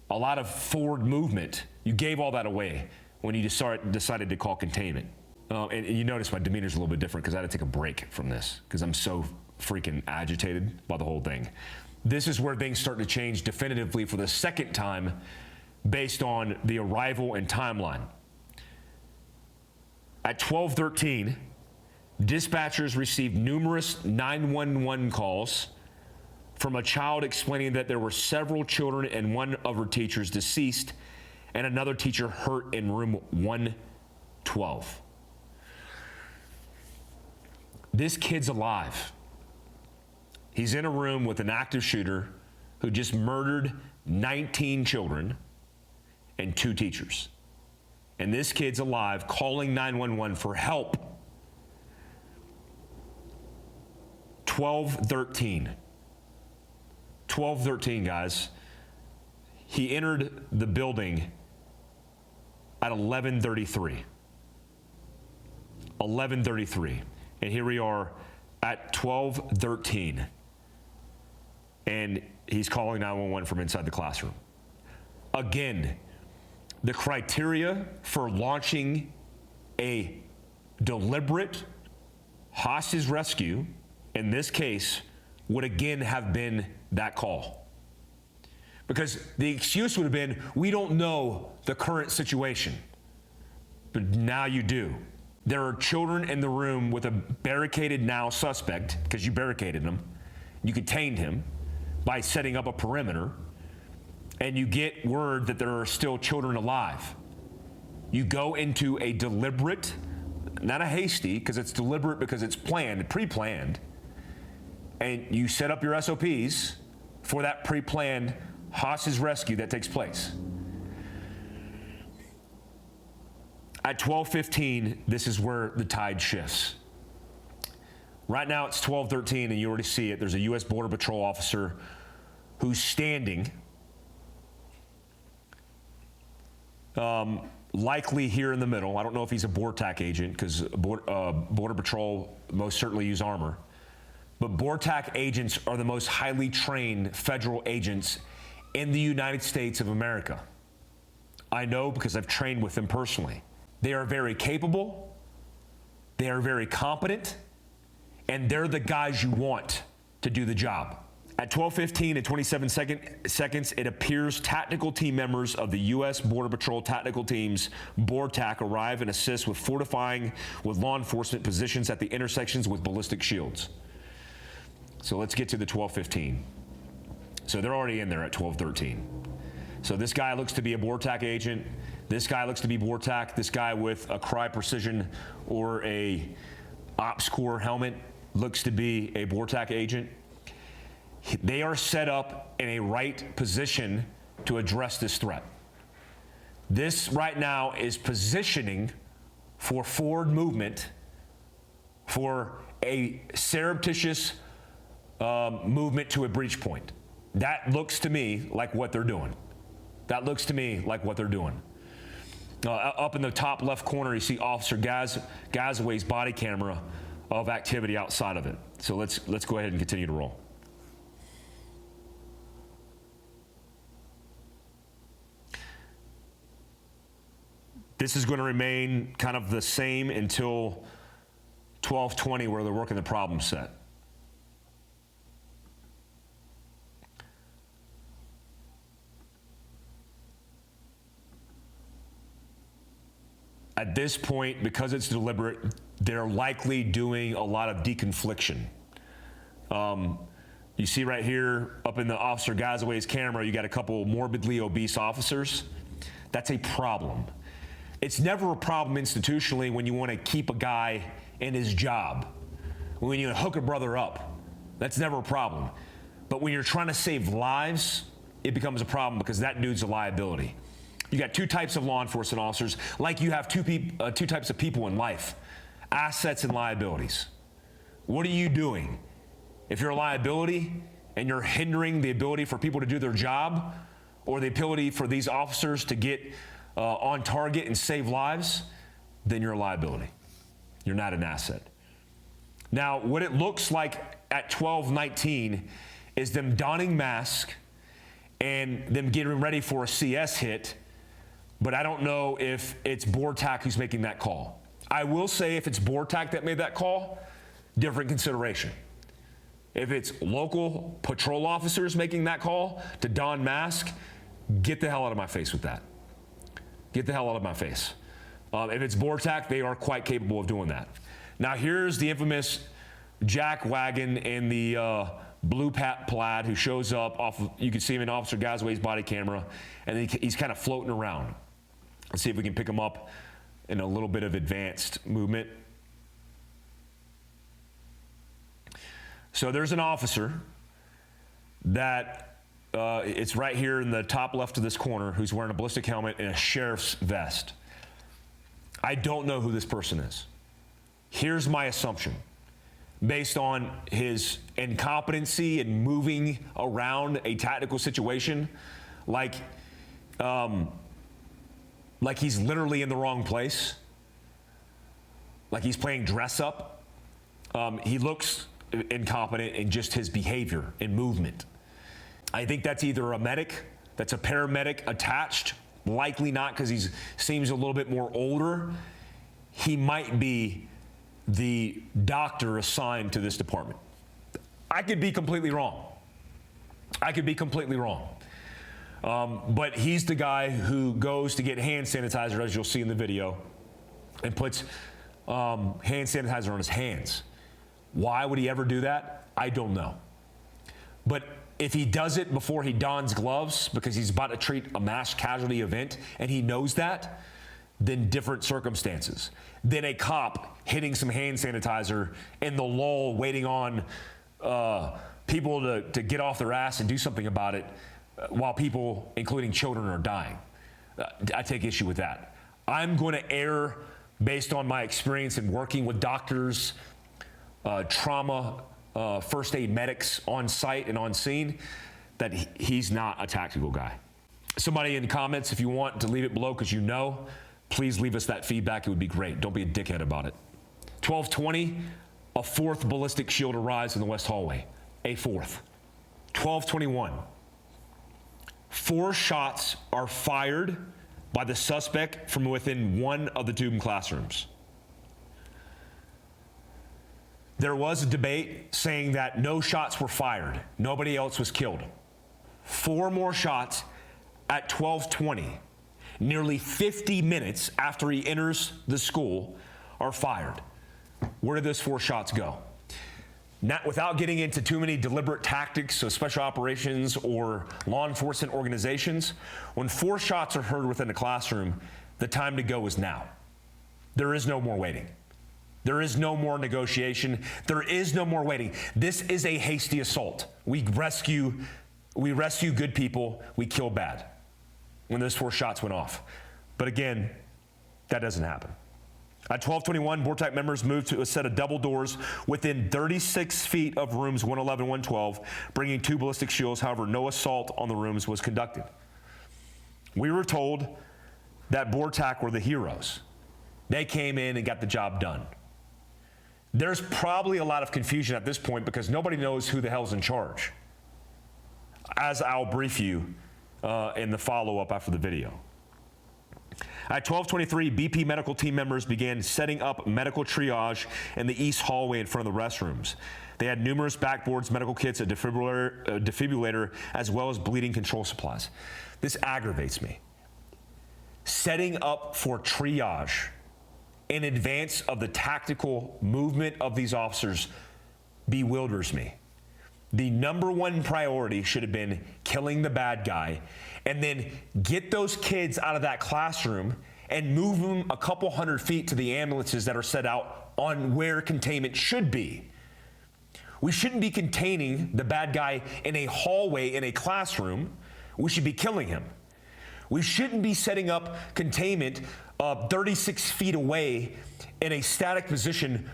S1: a lot of forward movement. You gave all that away when you decided to call containment. And you notice my demeanor's a little bit different because I had to take a break from this because I'm so freaking agitated by the whole thing. This is where things start to change definitively for the second time based on the arrival and timeline. At 12:13, dispatchers received numerous 911 calls from a child explaining that there were several children and one of her teachers deceased and another teacher hurt in room 112. This kid's alive. He's in a room with an active shooter who just murdered 19 children and 2 teachers. And this kid's alive, calling 911 for help. 12:13. 12:13, guys. He entered the building at 11:33. 11:33. And here we are at 12:13. And he's calling 911 from inside the classroom. Again, the criteria for launching a deliberate hostage rescue in this case would again have been that call. Because the excuse would have been, we don't know the current situation. But now you do. There are children in the room with a barricaded now suspect, because you barricaded him. You contained him by setting up a perimeter, and you get word that there are still children alive. You go into a deliberate not a hasty, because it's deliberate, because it's planned, pre-planned, and you set up your SOPs for that pre-planned hostage rescue that takes place. At 12:15, this is where the tide shifts. Right now it's 12:13, and you already see it. There's a U.S. Border Patrol officer who's standing, likely here in the middle. I don't know if he's a BORTAC agent, because Border Patrol most certainly use armor. But BORTAC agents are the most highly trained federal agents in the United States of America. I know because I've trained with them personally. They are very capable, they are very competent, and they're the guys you want to do the job. At 12:15 and 27 seconds, it appears tactical team members of the U.S. Border Patrol tactical teams, BORTAC, arrive and assist with fortifying with law enforcement positions at the intersections with ballistic shields. So let's get to the 12:15. So they're already in there at 12:13. So this guy looks to be a BORTAC agent. This guy looks to be BORTAC. This guy with a Cry Precision or a Ops Corps helmet looks to be a BORTAC agent. They are set up in a right position to address this threat. This right now is positioning for forward movement for a surreptitious movement to a breach point. That looks to me like what they're doing. That looks to me like what they're doing. Up in the top left corner, you see Officer Gazaway's body camera of activity outside of it. So let's go ahead and continue to roll. This is going to remain kind of the same until 12:20, where they're working the problem set. At this point, because it's deliberate, they're likely doing a lot of deconfliction. You see right here, up in the Officer Gazaway's camera, you got a couple morbidly obese officers. That's a problem. It's never a problem institutionally when you want to keep a guy in his job. When you hook a brother up, that's never a problem. But when you're trying to save lives, it becomes a problem, because that dude's a liability. You got two types of law enforcement officers, like you have two types of people in life: assets and liabilities. What are you doing? If you're a liability and you're hindering the ability for people to do their job, or the ability for these officers to get on target and save lives, then you're a liability. You're not an asset. Now, what it looks like at 12:19 is them donning masks and them getting ready for a CS hit. But I don't know if it's BORTAC who's making that call. I will say, if it's BORTAC that made that call, different consideration. If it's local patrol officers making that call to don mask, get the hell out of my face with that. Get the hell out of my face. If it's BORTAC, they are quite capable of doing that. Now here's the infamous jack wagon in the blue plaid who shows up off of, you can see him in Officer Gazaway's body camera, and he's kind of floating around. Let's see if we can pick him up in a little bit of advanced movement. So there's an officer that it's right here in the top left of this corner, who's wearing a ballistic helmet and a sheriff's vest. I don't know who this person is. Here's my assumption. Based on his incompetency in moving around a tactical situation, like he's literally in the wrong place, like he's playing dress up. He looks incompetent in just his behavior and movement. I think that's either a medic, that's a paramedic attached, likely not, because he seems a little bit more older. He might be the doctor assigned to this department. I could be completely wrong. But he's the guy who goes to get hand sanitizer, as you'll see in the video, and puts hand sanitizer on his hands. Why would he ever do that? I don't know. But if he does it before he dons gloves because he's about to treat a mass casualty event and he knows that, than different circumstances, than a cop hitting some hand sanitizer in the lull waiting on people to get off their ass and do something about it while people, including children, are dying. I take issue with that. I'm going to err based on my experience in working with doctors, trauma, first aid medics on site and on scene, that he's not a tactical guy. Somebody in the comments, if you want to leave it below because you know, please leave us that feedback. It would be great. Don't be a dickhead about it. 12:20, a fourth ballistic shield arrives in the west hallway. A fourth. 12:21, 4 shots are fired by the suspect from within one of the two classrooms. There was a debate saying that no shots were fired. Nobody else was killed. 4 more shots at 12:20, nearly 50 minutes after he enters the school, are fired. Where did those 4 shots go? Not, without getting into too many deliberate tactics of special operations or law enforcement organizations, when 4 shots are heard within a classroom, the time to go is now. There is no more waiting. There is no more negotiation. There is no more waiting. This is a hasty assault. We rescue good people, we kill bad. When those 4 shots went off. But again, that doesn't happen. At 12:21, Vortex members moved to a set of double doors within 36 feet of rooms 111 and 112, bringing 2 ballistic shields. However, no assault on the rooms was conducted. We were told that Vortex were the heroes. They came in and got the job done. There's probably a lot of confusion at this point because nobody knows who the hell's in charge, as I'll brief you in the follow-up after the video. At 12:23, BP medical team members began setting up medical triage in the east hallway in front of the restrooms. They had numerous backboards, medical kits, a defibrillator, as well as bleeding control supplies. This aggravates me. Setting up for triage in advance of the tactical movement of these officers bewilders me. The number one priority should have been killing the bad guy and then get those kids out of that classroom and move them a couple hundred feet to the ambulances that are set out on where containment should be. We shouldn't be containing the bad guy in a hallway in a classroom. We should be killing him. We shouldn't be setting up containment 36 feet away in a static position,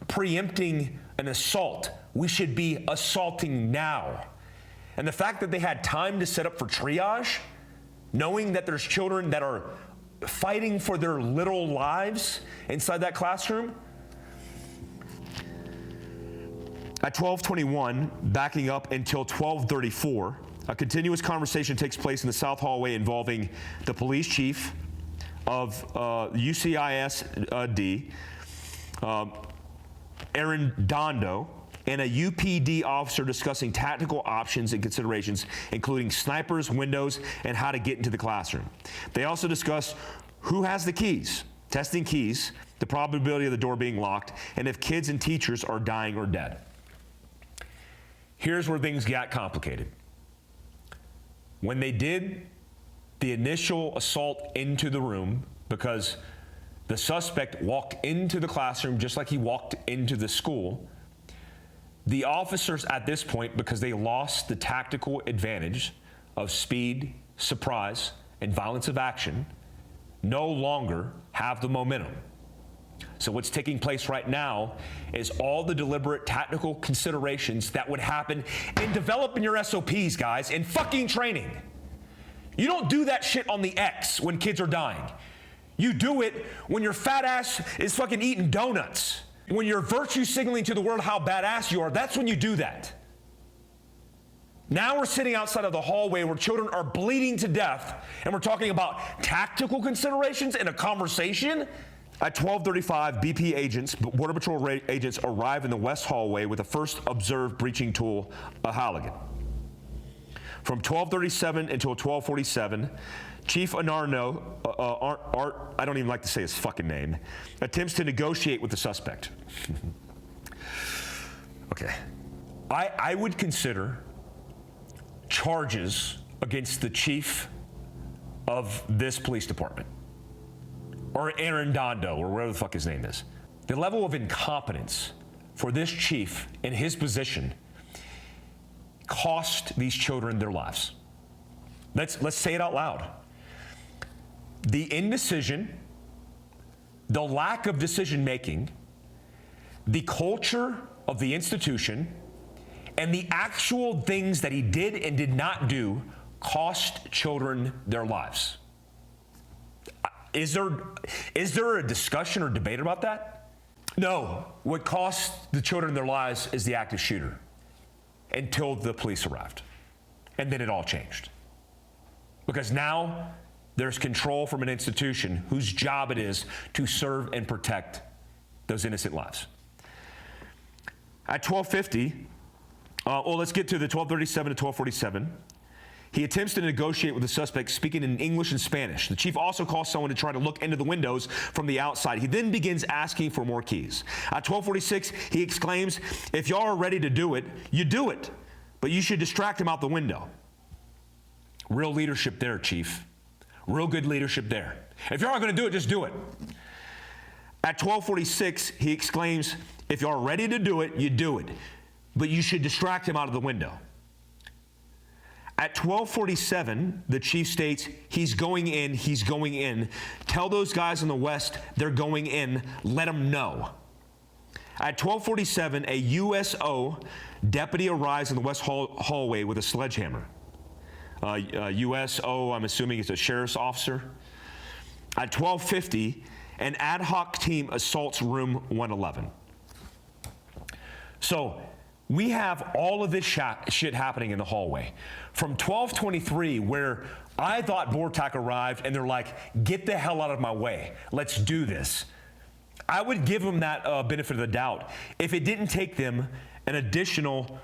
S1: preempting an assault. We should be assaulting now. And the fact that they had time to set up for triage, knowing that there's children that are fighting for their literal lives inside that classroom. At 12:21, backing up until 12:34, a continuous conversation takes place in the south hallway involving the police chief of UCISD, Aaron Dondo, and a UPD officer discussing tactical options and considerations, including snipers, windows, and how to get into the classroom. They also discuss who has the keys, testing keys, the probability of the door being locked, and if kids and teachers are dying or dead. Here's where things got complicated. When they did the initial assault into the room, because the suspect walked into the classroom just like he walked into the school, the officers at this point, because they lost the tactical advantage of speed, surprise, and violence of action, no longer have the momentum. So what's taking place right now is all the deliberate tactical considerations that would happen and develop in your SOPs, guys, in fucking training. You don't do that shit on the X when kids are dying. You do it when your fat ass is fucking eating donuts. When you're virtue signaling to the world how badass you are, that's when you do that. Now we're sitting outside of the hallway where children are bleeding to death, and we're talking about tactical considerations in a conversation? At 12:35, BP agents, Border Patrol agents, arrive in the west hallway with the first observed breaching tool, a Halligan. From 12:37 until 12:47, Chief Anarno, I don't even like to say his fucking name, attempts to negotiate with the suspect. Okay. I would consider charges against the chief of this police department or Arredondo, or whatever the fuck his name is. The level of incompetence for this chief in his position cost these children their lives. Let's say it out loud. The indecision, the lack of decision making, the culture of the institution, and the actual things that he did and did not do cost children their lives. Is there a discussion or debate about that? No. What cost the children their lives is the active shooter until the police arrived. And then it all changed. Because now there's control from an institution whose job it is to serve and protect those innocent lives. At 12:50, let's get to the 12:37 to 12:47. He attempts to negotiate with the suspect speaking in English and Spanish. The chief also calls someone to try to look into the windows from the outside. He then begins asking for more keys. At 12:46, he exclaims, "If y'all are ready to do it, you do it, but you should distract him out the window." Real leadership there, chief. Real good leadership there. If y'all are going to do it, just do it. At 12:46, he exclaims, "If y'all are ready to do it, you do it, but you should distract him out of the window." At 12:47, the chief states, he's going in, he's going in. Tell those guys in the west they're going in. Let them know. At 12:47, a USO deputy arrives in the west hallway with a sledgehammer. USO, I'm assuming it's a sheriff's officer. At 12:50, an ad hoc team assaults room 111. So we have all of this shit happening in the hallway. From 12:23, where I thought Bortak arrived and they're like, get the hell out of my way. Let's do this. I would give them that benefit of the doubt if it didn't take them an additional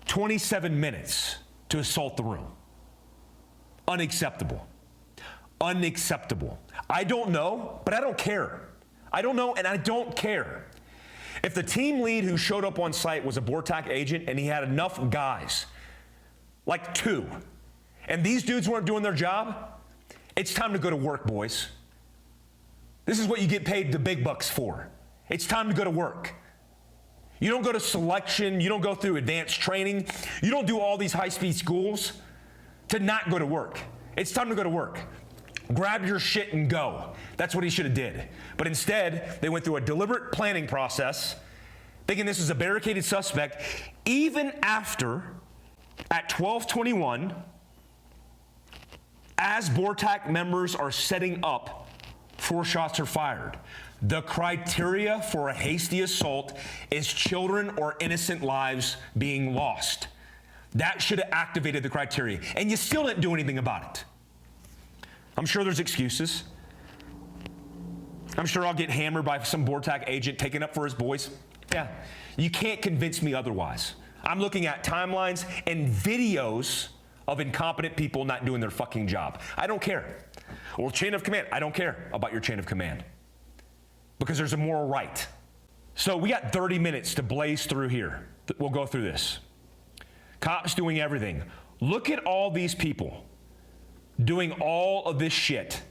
S1: 27 minutes to assault the room. Unacceptable. Unacceptable. I don't know, but I don't care. I don't know, and I don't care. If the team lead who showed up on site was a Bortak agent and he had enough guys, like 2, and these dudes weren't doing their job, it's time to go to work, boys. This is what you get paid the big bucks for. It's time to go to work. You don't go to selection, you don't go through advanced training, you don't do all these high-speed schools to not go to work. It's time to go to work. Grab your shit and go. That's what he should have did. But instead, they went through a deliberate planning process, thinking this was a barricaded suspect, even after, at 12:21, as Bortak members are setting up, 4 shots are fired. The criteria for a hasty assault is children or innocent lives being lost. That should have activated the criteria, and you still didn't do anything about it. I'm sure there's excuses. I'm sure I'll get hammered by some Bortak agent taking up for his boys. Yeah, you can't convince me otherwise. I'm looking at timelines and videos of incompetent people not doing their fucking job. I don't care. Well, chain of command, I don't care about your chain of command because there's a moral right. So we got 30 minutes to blaze through here. We'll go through this. Cops doing everything. Look at all these people doing all of this shit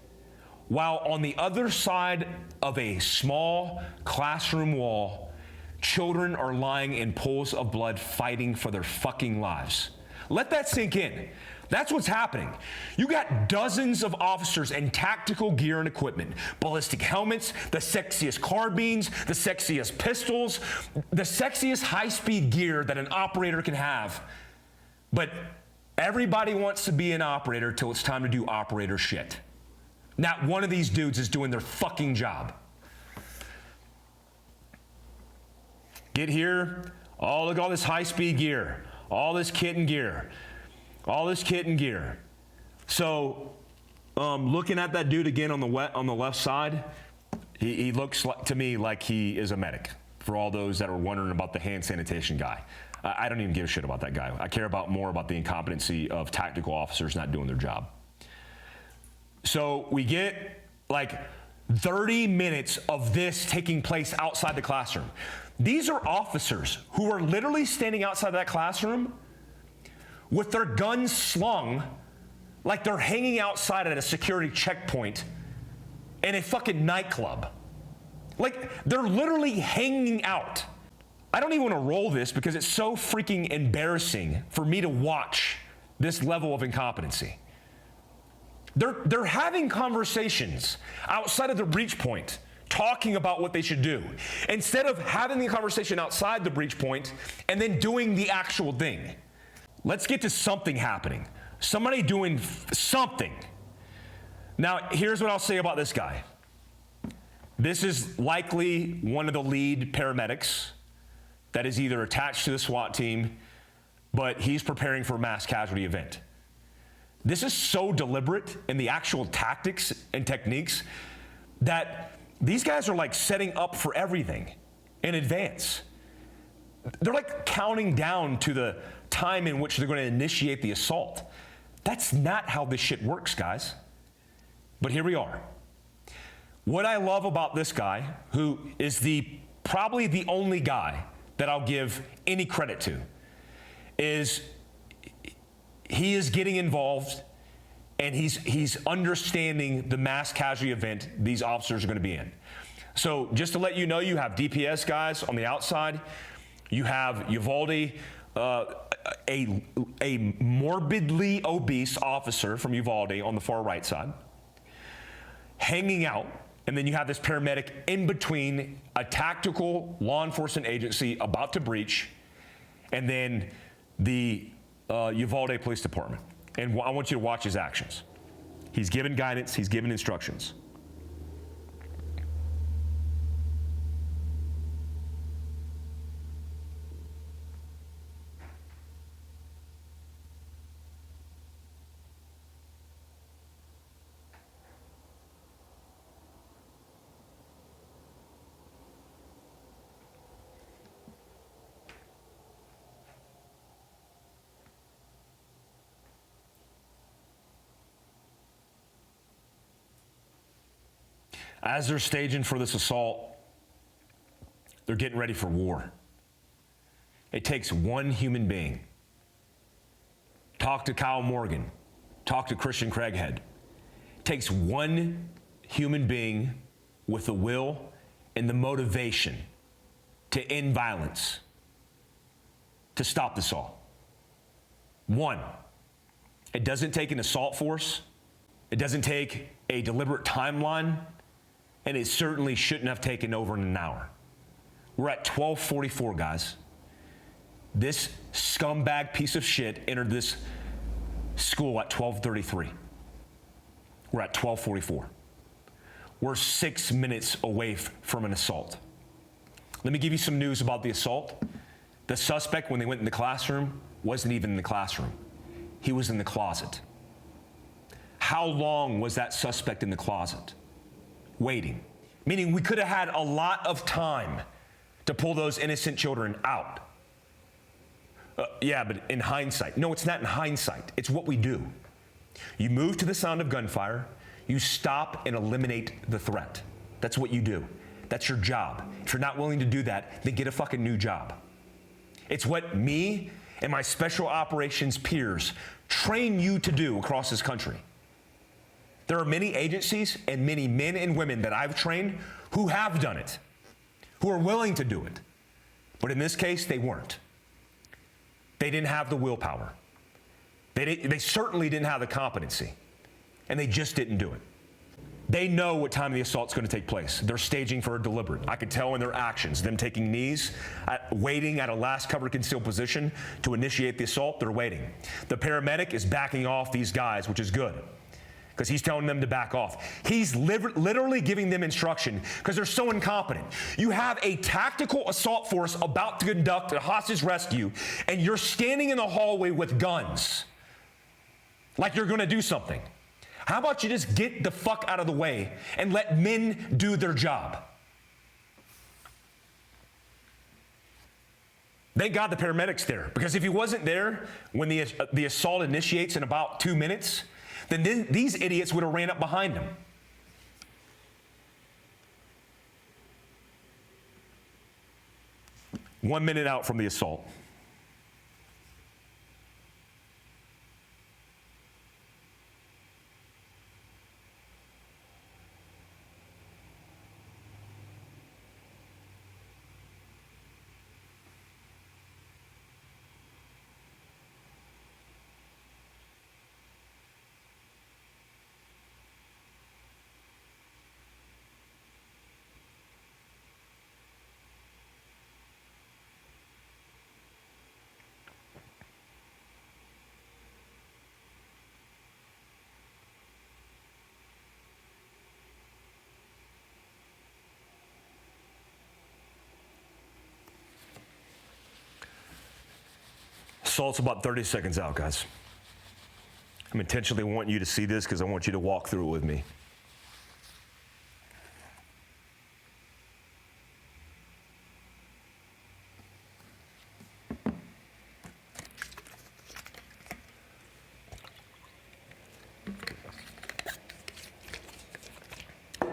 S1: while on the other side of a small classroom wall, children are lying in pools of blood fighting for their fucking lives. Let that sink in. That's what's happening. You got dozens of officers in tactical gear and equipment, ballistic helmets, the sexiest carbines, the sexiest pistols, the sexiest high-speed gear that an operator can have. But everybody wants to be an operator till it's time to do operator shit. Not one of these dudes is doing their fucking job. Get here, oh, look at all this high-speed gear, all this kit and gear, all this kit and gear. So, looking at that dude again on the left side, he looks to me like he is a medic. For all those that are wondering about the hand sanitation guy, I don't even give a shit about that guy. I care more about the incompetency of tactical officers not doing their job. So we get like 30 minutes of this taking place outside the classroom. These are officers who are literally standing outside that classroom with their guns slung like they're hanging outside at a security checkpoint in a fucking nightclub. Like, they're literally hanging out. I don't even want to roll this because it's so freaking embarrassing for me to watch this level of incompetency. They're having conversations outside of the breach point, talking about what they should do, instead of having the conversation outside the breach point and then doing the actual thing. Let's get to something happening. Somebody doing something. Now, here's what I'll say about this guy. This is likely one of the lead paramedics that is either attached to the SWAT team, but he's preparing for a mass casualty event. This is so deliberate in the actual tactics and techniques that these guys are like setting up for everything in advance. They're like counting down to the time in which they're going to initiate the assault. That's not how this shit works, guys. But here we are. What I love about this guy, who is probably the only guy that I'll give any credit to, is he is getting involved and he's understanding the mass casualty event these officers are going to be in. So just to let you know, you have DPS guys on the outside. You have Uvalde, a morbidly obese officer from Uvalde on the far right side, hanging out. And then you have this paramedic in between a tactical law enforcement agency about to breach, and then the Uvalde Police Department. And I want you to watch his actions. He's given guidance, he's given instructions. As they're staging for this assault, they're getting ready for war. It takes one human being. Talk to Kyle Morgan. Talk to Christian Craighead. It takes one human being with the will and the motivation to end violence, to stop this all. One. It doesn't take an assault force. It doesn't take a deliberate timeline. And it certainly shouldn't have taken over in an hour. We're at 12:44, guys. This scumbag piece of shit entered this school at 12:33. We're at 12:44. We're 6 minutes away from an assault. Let me give you some news about the assault. The suspect, when they went in the classroom, wasn't even in the classroom. He was in the closet. How long was that suspect in the closet? Waiting. Meaning we could have had a lot of time to pull those innocent children out. Yeah, but in hindsight. No, it's not in hindsight. It's what we do. You move to the sound of gunfire. You stop and eliminate the threat. That's what you do. That's your job. If you're not willing to do that, then get a fucking new job. It's what me and my special operations peers train you to do across this country. There are many agencies and many men and women that I've trained who have done it, who are willing to do it. But in this case, they weren't. They didn't have the willpower. They certainly didn't have the competency. And they just didn't do it. They know what time the assault's going to take place. They're staging for a deliberate. I could tell in their actions, them taking knees, waiting at a last cover concealed position to initiate the assault. They're waiting. The paramedic is backing off these guys, which is good, because he's telling them to back off. He's literally giving them instruction because they're so incompetent. You have a tactical assault force about to conduct a hostage rescue, and you're standing in the hallway with guns like you're going to do something. How about you just get the fuck out of the way and let men do their job? Thank God the paramedic's there, because if he wasn't there when the assault initiates in about 2 minutes, then these idiots would have ran up behind him. One minute out from the assault. Assault's about 30 seconds out, guys. I'm intentionally wanting you to see this because I want you to walk through it with me.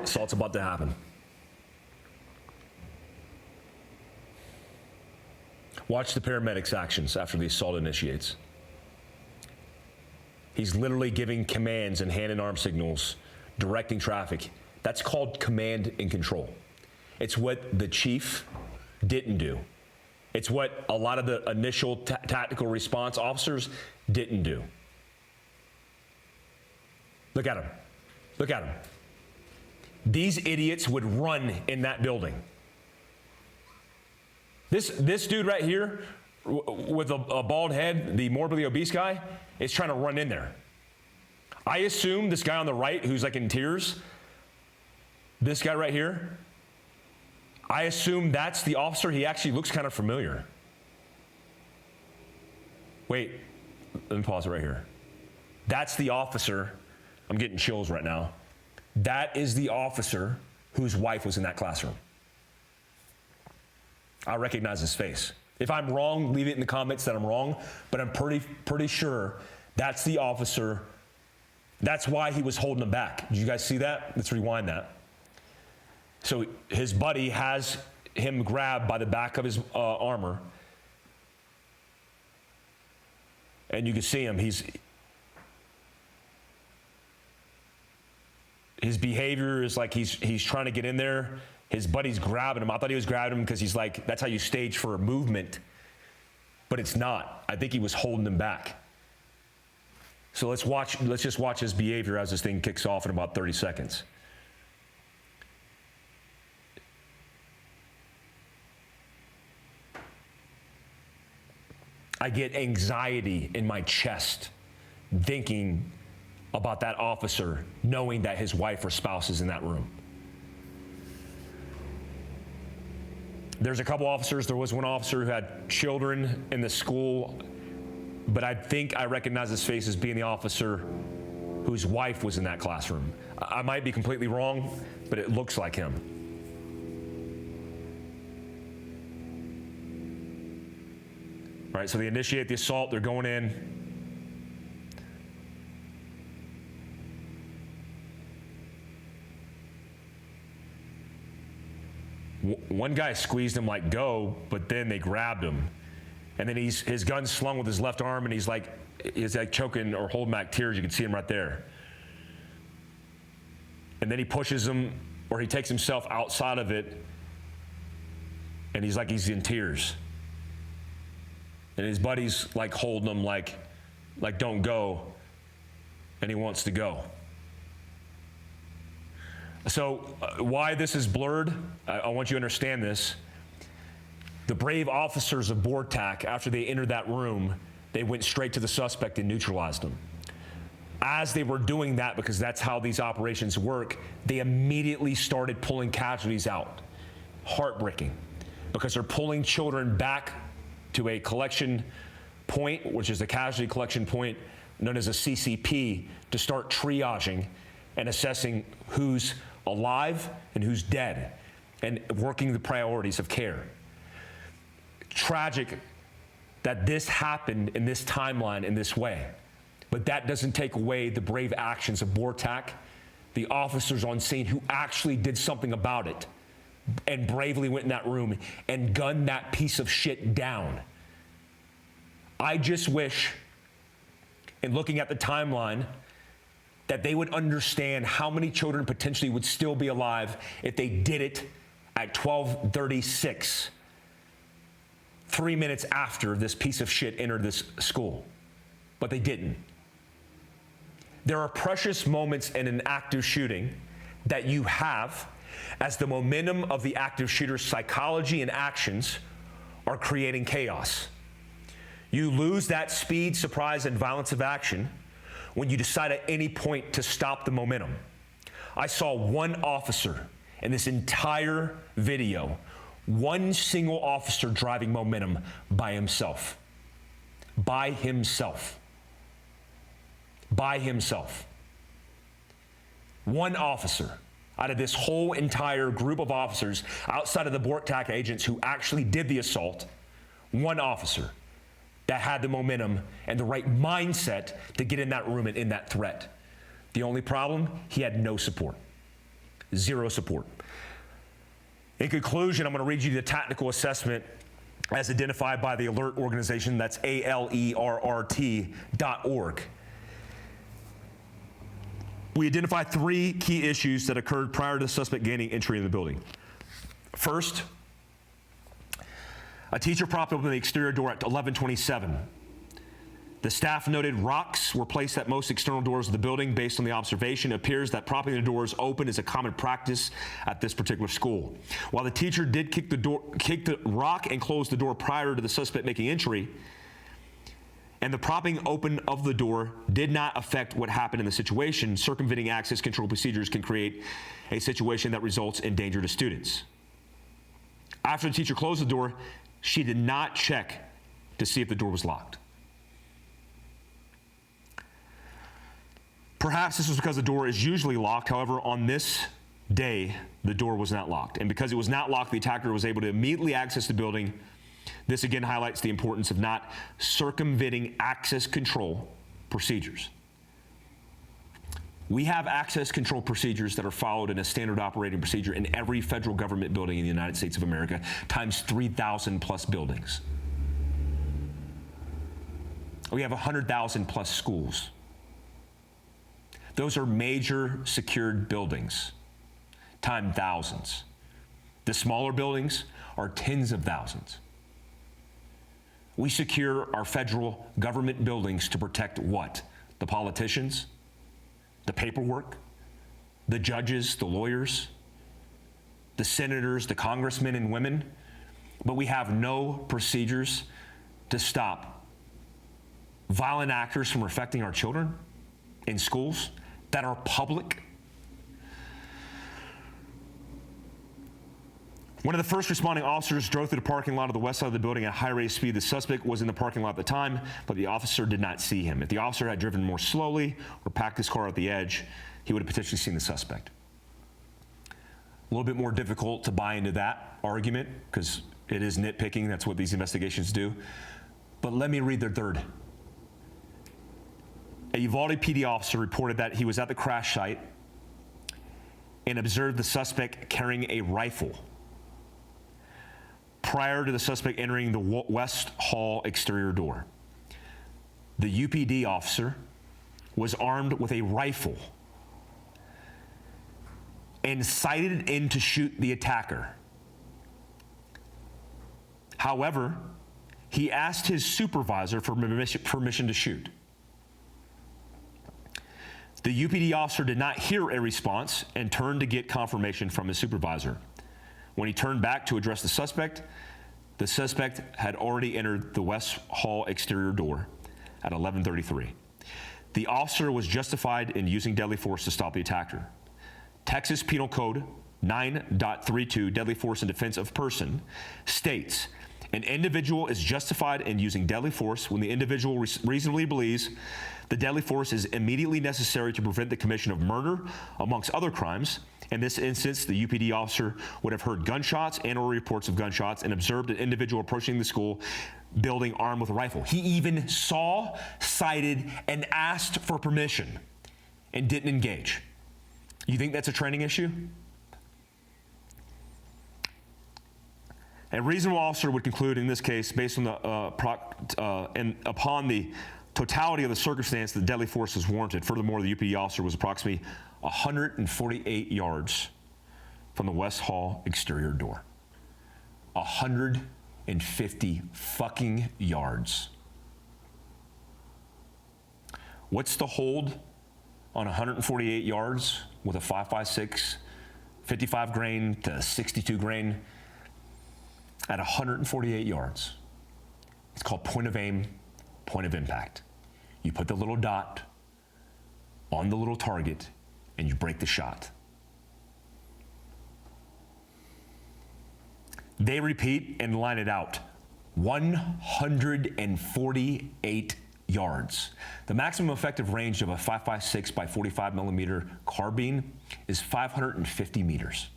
S1: Assault's about to happen. Watch the paramedic's actions after the assault initiates. He's literally giving commands and hand and arm signals, directing traffic. That's called command and control. It's what the chief didn't do. It's what a lot of the initial tactical response officers didn't do. Look at him. Look at him. These idiots would run in that building. This dude right here with a bald head, the morbidly obese guy, is trying to run in there. I assume this guy on the right who's like in tears, this guy right here, I assume that's the officer. He actually looks kind of familiar. Wait, let me pause it right here. That's the officer. I'm getting chills right now. That is the officer whose wife was in that classroom. I recognize his face. If I'm wrong, leave it in the comments that I'm wrong, but I'm pretty sure that's the officer. That's why he was holding him back. Did you guys see that? Let's rewind that. So his buddy has him grabbed by the back of his armor, and you can see him. His behavior is like he's trying to get in there. His buddy's grabbing him. I thought he was grabbing him because he's like, that's how you stage for a movement, but it's not. I think he was holding him back. So let's just watch his behavior as this thing kicks off in about 30 seconds. I get anxiety in my chest thinking about that officer knowing that his wife or spouse is in that room. There's a couple officers. There was one officer who had children in the school, but I think I recognize his face as being the officer whose wife was in that classroom. I might be completely wrong, but it looks like him. All right, so they initiate the assault. They're going in. One guy squeezed him like go, but then they grabbed him. And then his gun's slung with his left arm, and he's like choking or holding back tears. You can see him right there. And then he pushes him, or he takes himself outside of it, and he's in tears. And his buddy's like holding him like don't go, and he wants to go. So why this is blurred, I want you to understand this. The brave officers of BORTAC, after they entered that room, they went straight to the suspect and neutralized him. As they were doing that, because that's how these operations work, they immediately started pulling casualties out. Heartbreaking, because they're pulling children back to a collection point, which is a casualty collection point known as a CCP, to start triaging and assessing who's alive and who's dead, and working the priorities of care. Tragic that this happened in this timeline in this way, but that doesn't take away the brave actions of BORTAC, the officers on scene who actually did something about it and bravely went in that room and gunned that piece of shit down. I just wish, in looking at the timeline, that they would understand how many children potentially would still be alive if they did it at 12:36, 3 minutes after this piece of shit entered this school. But they didn't. There are precious moments in an active shooting that you have as the momentum of the active shooter's psychology and actions are creating chaos. You lose that speed, surprise, and violence of action when you decide at any point to stop the momentum. I saw one officer in this entire video, one single officer driving momentum by himself. by himself. By himself. One officer out of this whole entire group of officers outside of the BORTAC agents who actually did the assault, one officer that had the momentum and the right mindset to get in that room and in that threat. The only problem, he had no support. Zero support. In conclusion, I'm going to read you the tactical assessment as identified by the alert organization. That's ALERRT.org. We identified 3 key issues that occurred prior to the suspect gaining entry in the building. First, a teacher propped open the exterior door at 11:27. The staff noted rocks were placed at most external doors of the building. Based on the observation, it appears that propping the doors open is a common practice at this particular school. While the teacher did kick the rock and close the door prior to the suspect making entry, and the propping open of the door did not affect what happened in the situation, circumventing access control procedures can create a situation that results in danger to students. After the teacher closed the door, she did not check to see if the door was locked. Perhaps this was because the door is usually locked. However, on this day, the door was not locked. And because it was not locked, the attacker was able to immediately access the building. This again highlights the importance of not circumventing access control procedures. We have access control procedures that are followed in a standard operating procedure in every federal government building in the United States of America, times 3,000 plus buildings. We have 100,000 plus schools. Those are major secured buildings, times thousands. The smaller buildings are tens of thousands. We secure our federal government buildings to protect what? The politicians, the paperwork, the judges, the lawyers, the senators, the congressmen and women, but we have no procedures to stop violent actors from affecting our children in schools that are public. One of the first responding officers drove through the parking lot of the west side of the building at a high rate of speed. The suspect was in the parking lot at the time, but the officer did not see him. If the officer had driven more slowly or packed his car at the edge, he would have potentially seen the suspect. A little bit more difficult to buy into that argument because it is nitpicking. That's what these investigations do. But let me read the third. A Uvalde PD officer reported that he was at the crash site and observed the suspect carrying a rifle prior to the suspect entering the West Hall exterior door. The UPD officer was armed with a rifle and sighted it in to shoot the attacker. However, he asked his supervisor for permission to shoot. The UPD officer did not hear a response and turned to get confirmation from his supervisor. When he turned back to address the suspect had already entered the West Hall exterior door at 11:33. The officer was justified in using deadly force to stop the attacker. Texas Penal Code 9.32, deadly force in defense of person, states, an individual is justified in using deadly force when the individual reasonably believes the deadly force is immediately necessary to prevent the commission of murder, amongst other crimes. In this instance, the UPD officer would have heard gunshots and or reports of gunshots and observed an individual approaching the school building armed with a rifle. He even saw, sighted, and asked for permission and didn't engage. You think that's a training issue? A reasonable officer would conclude in this case, based on the and upon the totality of the circumstance, that deadly force was warranted. Furthermore, the UPD officer was approximately 148 yards from the West Hall exterior door. 150 fucking yards. What's the hold on 148 yards with a 5.56, 55 grain to 62 grain at 148 yards? It's called point of aim, point of impact. You put the little dot on the little target and you break the shot. They repeat and line it out 148 yards. The maximum effective range of a 5.56 by 45 millimeter carbine is 550 meters.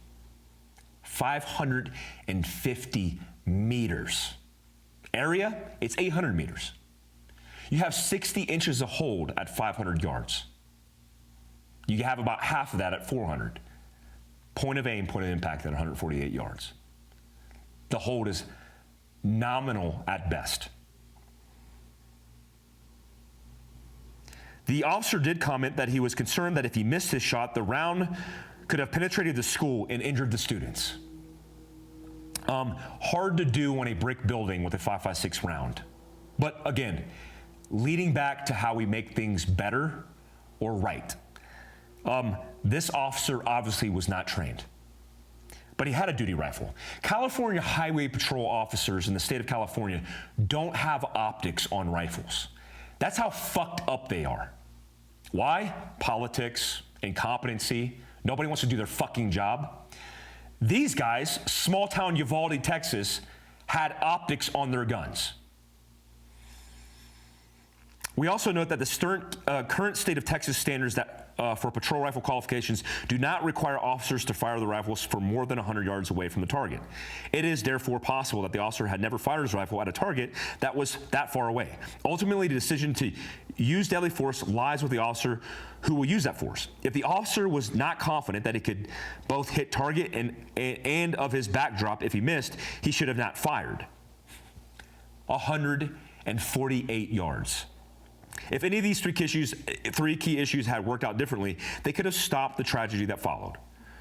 S1: 550 meters. Area, it's 800 meters. You have 60 inches of hold at 500 yards. You have about half of that at 400. Point of aim, point of impact at 148 yards. The hold is nominal at best. The officer did comment that he was concerned that if he missed his shot, the round could have penetrated the school and injured the students. Hard to do on a brick building with a 5.56 round. But again, leading back to how we make things better or right. This officer obviously was not trained, but he had a duty rifle. California Highway Patrol officers in the state of California don't have optics on rifles. That's how fucked up they are. Why? Politics, incompetency. Nobody wants to do their fucking job. These guys, small town Uvalde, Texas, had optics on their guns. We also note that the current state of Texas standards that for patrol rifle qualifications do not require officers to fire the rifles for more than 100 yards away from the target. It is therefore possible that the officer had never fired his rifle at a target that was that far away. Ultimately, the decision to use deadly force lies with the officer who will use that force. If the officer was not confident that he could both hit target and of his backdrop if he missed, he should have not fired. 148 yards. If any of these three key issues had worked out differently, they could have stopped the tragedy that followed.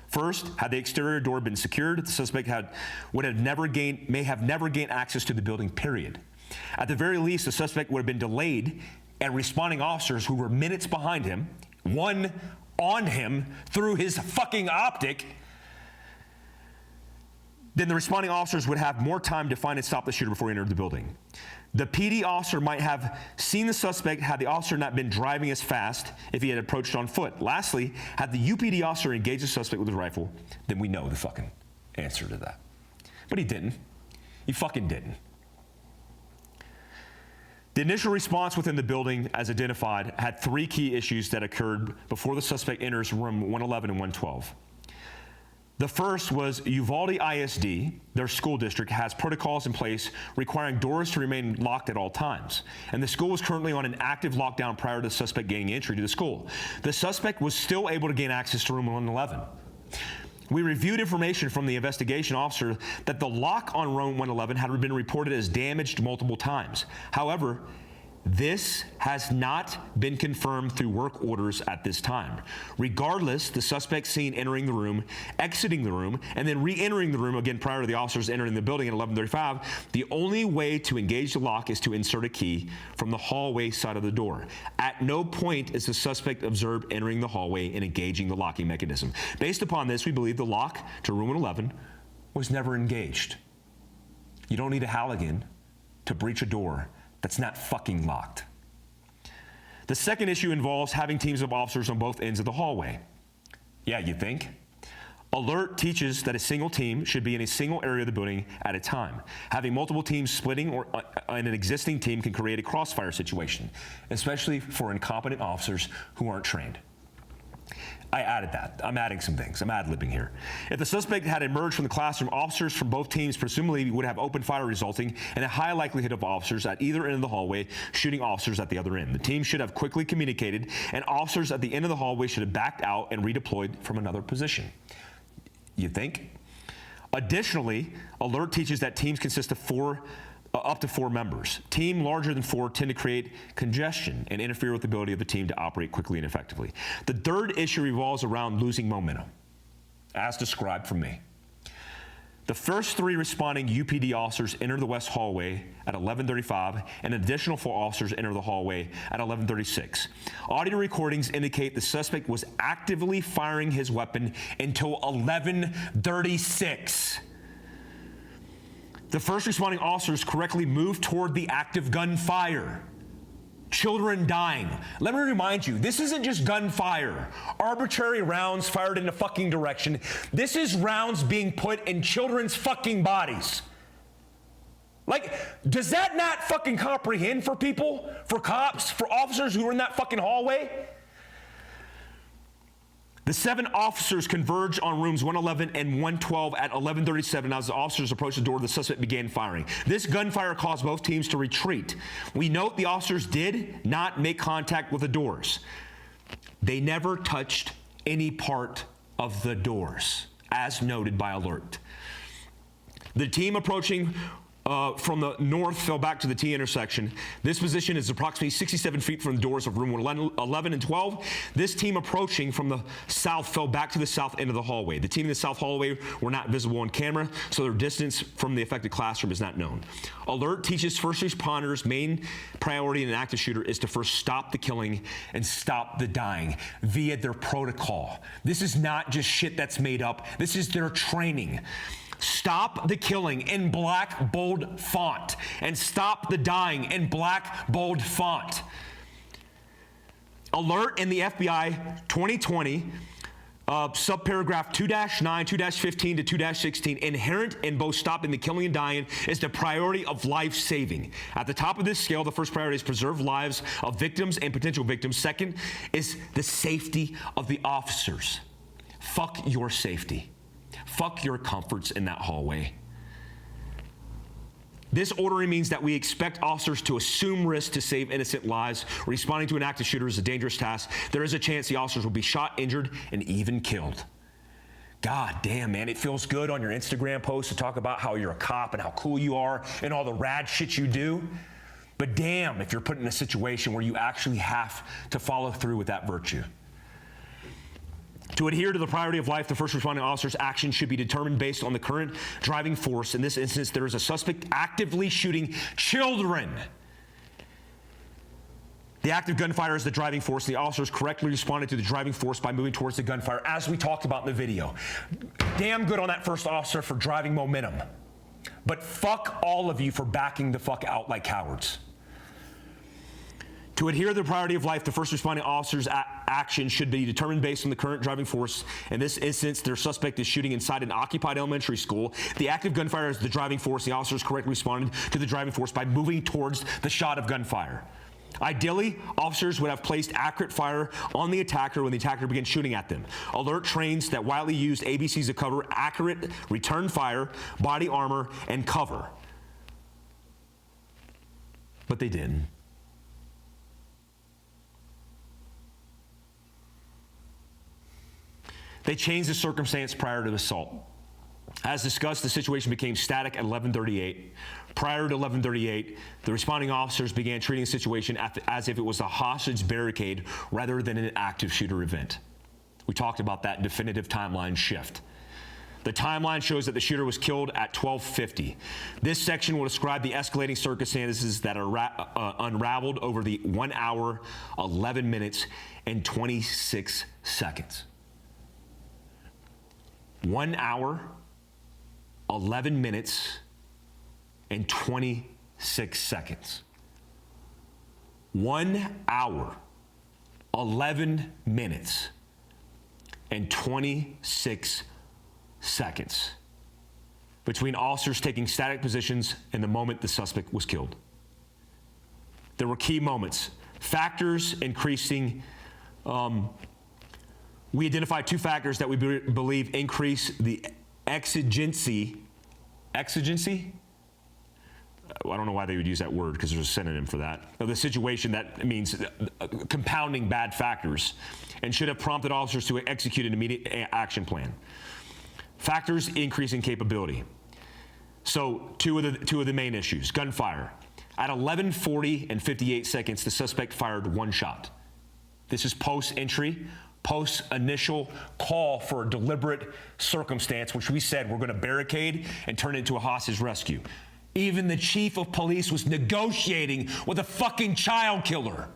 S1: First, had the exterior door been secured, the suspect may have never gained access to the building, period. At the very least, the suspect would have been delayed, and responding officers who were minutes behind him, one on him through his fucking optic, then the responding officers would have more time to find and stop the shooter before he entered the building. The PD officer might have seen the suspect had the officer not been driving as fast if he had approached on foot. Lastly, had the UPD officer engaged the suspect with his rifle, then we know the fucking answer to that. But he didn't. He fucking didn't. The initial response within the building, as identified, had three key issues that occurred before the suspect enters room 111 and 112. The first was Uvalde ISD, their school district, has protocols in place requiring doors to remain locked at all times. And the school was currently on an active lockdown prior to the suspect gaining entry to the school. The suspect was still able to gain access to room 111. We reviewed information from the investigation officer that the lock on room 111 had been reported as damaged multiple times. However, this has not been confirmed through work orders at this time. Regardless, the suspect seen entering the room, exiting the room, and then re-entering the room again prior to the officers entering the building at 11:35, the only way to engage the lock is to insert a key from the hallway side of the door. At no point is the suspect observed entering the hallway and engaging the locking mechanism. Based upon this, we believe the lock to room 111 was never engaged. You don't need a Halligan to breach a door that's not fucking locked. The second issue involves having teams of officers on both ends of the hallway. Yeah, you think? Alert teaches that a single team should be in a single area of the building at a time. Having multiple teams splitting in an existing team can create a crossfire situation, especially for incompetent officers who aren't trained. I added that. I'm adding some things. I'm ad-libbing here. If the suspect had emerged from the classroom, officers from both teams presumably would have opened fire, resulting in a high likelihood of officers at either end of the hallway shooting officers at the other end. The team should have quickly communicated, and officers at the end of the hallway should have backed out and redeployed from another position. You think? Additionally, alert teaches that teams consist of up to four members. Team larger than four tend to create congestion and interfere with the ability of the team to operate quickly and effectively. The third issue revolves around losing momentum, as described from me. The first three responding UPD officers enter the west hallway at 11:35, and additional 4 officers enter the hallway at 11:36. Audio recordings indicate the suspect was actively firing his weapon until 11:36. The first responding officers correctly moved toward the active gunfire. Children dying. Let me remind you, this isn't just gunfire, arbitrary rounds fired in a fucking direction. This is rounds being put in children's fucking bodies. Like, does that not fucking comprehend for people, for cops, for officers who are in that fucking hallway? The 7 officers converged on rooms 111 and 112 at 11:37. As the officers approached the door, the suspect began firing. This gunfire caused both teams to retreat. We note the officers did not make contact with the doors. They never touched any part of the doors, as noted by alert. The team approaching from the north fell back to the T intersection. This position is approximately 67 feet from the doors of room 11 and 12. This team approaching from the south fell back to the south end of the hallway. The team in the south hallway were not visible on camera, so their distance from the affected classroom is not known. Alert teaches first responders' main priority in an active shooter is to first stop the killing and stop the dying via their protocol. This is not just shit that's made up. This is their training. Stop the killing in black, bold font, and stop the dying in black, bold font. Alert in the FBI 2020, subparagraph 2-9, 2-15 to 2-16, inherent in both stopping the killing and dying is the priority of life saving. At the top of this scale, the first priority is preserve lives of victims and potential victims. Second is the safety of the officers. Fuck your safety. Fuck your comforts in that hallway. This ordering means that we expect officers to assume risk to save innocent lives. Responding to an active shooter is a dangerous task. There is a chance the officers will be shot, injured, and even killed. God damn, man, it feels good on your Instagram post to talk about how you're a cop and how cool you are and all the rad shit you do. But damn, if you're put in a situation where you actually have to follow through with that virtue. To adhere to the priority of life, the first responding officer's action should be determined based on the current driving force. In this instance, there is a suspect actively shooting children. The active gunfire is the driving force. The officers correctly responded to the driving force by moving towards the gunfire, as we talked about in the video. Damn good on that first officer for driving momentum. But fuck all of you for backing the fuck out like cowards. To adhere to the priority of life, the first responding officer's action should be determined based on the current driving force. In this instance, their suspect is shooting inside an occupied elementary school. The active gunfire is the driving force. The officers correctly responded to the driving force by moving towards the shot of gunfire. Ideally, officers would have placed accurate fire on the attacker when the attacker began shooting at them. Alert trains that widely used ABCs to cover accurate return fire, body armor, and cover. But they didn't. They changed the circumstance prior to the assault. As discussed, the situation became static at 11:38. Prior to 11:38, the responding officers began treating the situation as if it was a hostage barricade rather than an active shooter event. We talked about that definitive timeline shift. The timeline shows that the shooter was killed at 12:50. This section will describe the escalating circumstances that are unraveled over the 1 hour, 11 minutes, and 26 seconds. 1 hour, 11 minutes, and 26 seconds. 1 hour, 11 minutes, and 26 seconds between officers taking static positions and the moment the suspect was killed. There were key moments. Factors increasing. We identified 2 factors that we believe increase the exigency. Exigency? I don't know why they would use that word because there's a synonym for that. The situation that means compounding bad factors and should have prompted officers to execute an immediate action plan. Factors increasing capability. So two of the main issues. Gunfire. At 11:40 and 58 seconds, the suspect fired 1 shot. This is post-entry. Post-initial call for a deliberate circumstance, which we said we're going to barricade and turn it into a hostage rescue. Even the chief of police was negotiating with a fucking child killer.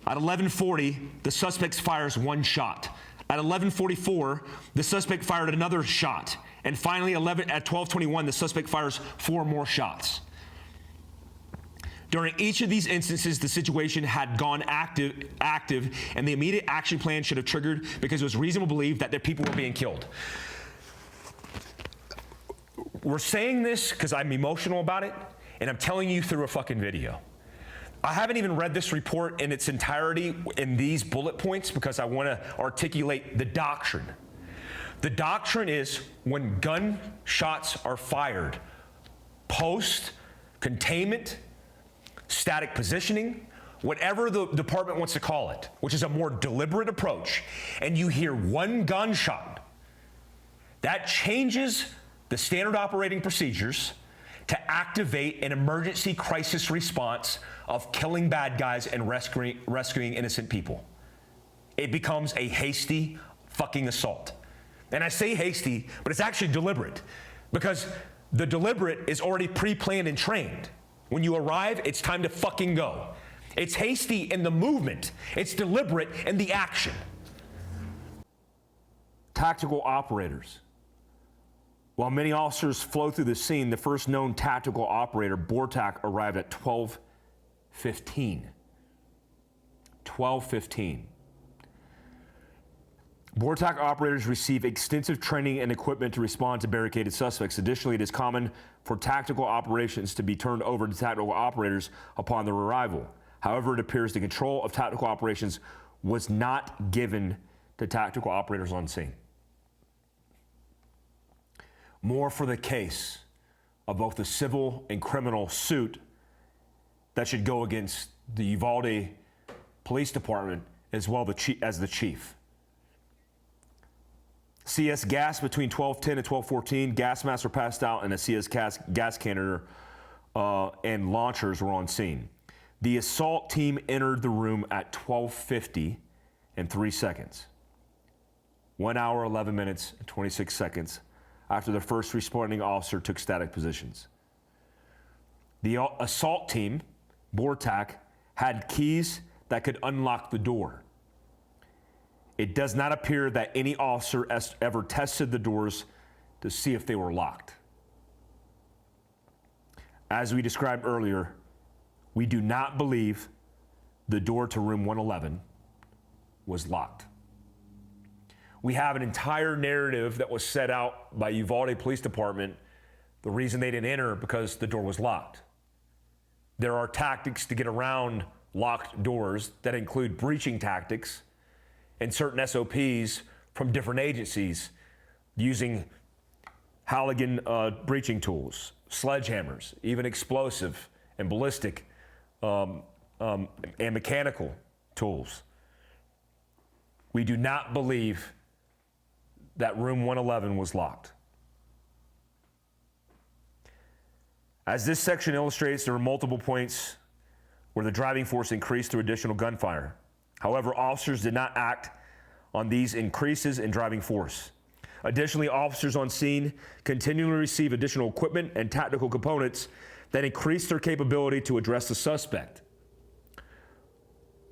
S1: At 11:40, the suspect fires 1 shot. At 11:44, the suspect fired another shot. And finally, at 12:21, the suspect fires 4 more shots. During each of these instances, the situation had gone active, and the immediate action plan should have triggered because it was reasonable to believe that their people were being killed. we're saying this because I'm emotional about it, and I'm telling you through a fucking video. I haven't even read this report in its entirety in these bullet points because I want to articulate the doctrine. The doctrine is when gunshots are fired, post, containment, static positioning, whatever the department wants to call it, which is a more deliberate approach, and you hear one gunshot, that changes the standard operating procedures to activate an emergency crisis response of killing bad guys and rescuing innocent people. It becomes a hasty fucking assault. And I say hasty, but it's actually deliberate, because the deliberate is already pre-planned and trained. When you arrive, it's time to fucking go. It's hasty in the movement. It's deliberate in the action. Tactical operators. While many officers flow through the scene, the first known tactical operator, Bortak, arrived at 12:15. 12:15. Bortak operators receive extensive training and equipment to respond to barricaded suspects. Additionally, it is common for tactical operations to be turned over to tactical operators upon their arrival. However, it appears the control of tactical operations was not given to tactical operators on scene. More for the case of both the civil and criminal suit that should go against the Uvalde Police Department as well as the chief. CS gas between 12:10 and 12:14. Gas masks were passed out, and a CS gas canner and launchers were on scene. The assault team entered the room at 12:50 and 3 seconds. 1 hour, 11 minutes, and 26 seconds after the first responding officer took static positions. The assault team, Bortak, had keys that could unlock the door. It does not appear that any officer ever tested the doors to see if they were locked. As we described earlier, we do not believe the door to room 111 was locked. We have an entire narrative that was set out by Uvalde Police Department. The reason they didn't enter because the door was locked. There are tactics to get around locked doors that include breaching tactics and certain SOPs from different agencies using Halligan breaching tools, sledgehammers, even explosive and ballistic and mechanical tools. We do not believe that room 111 was locked. As this section illustrates, there were multiple points where the driving force increased through additional gunfire. However, officers did not act on these increases in driving force. Additionally, officers on scene continually receive additional equipment and tactical components that increase their capability to address the suspect.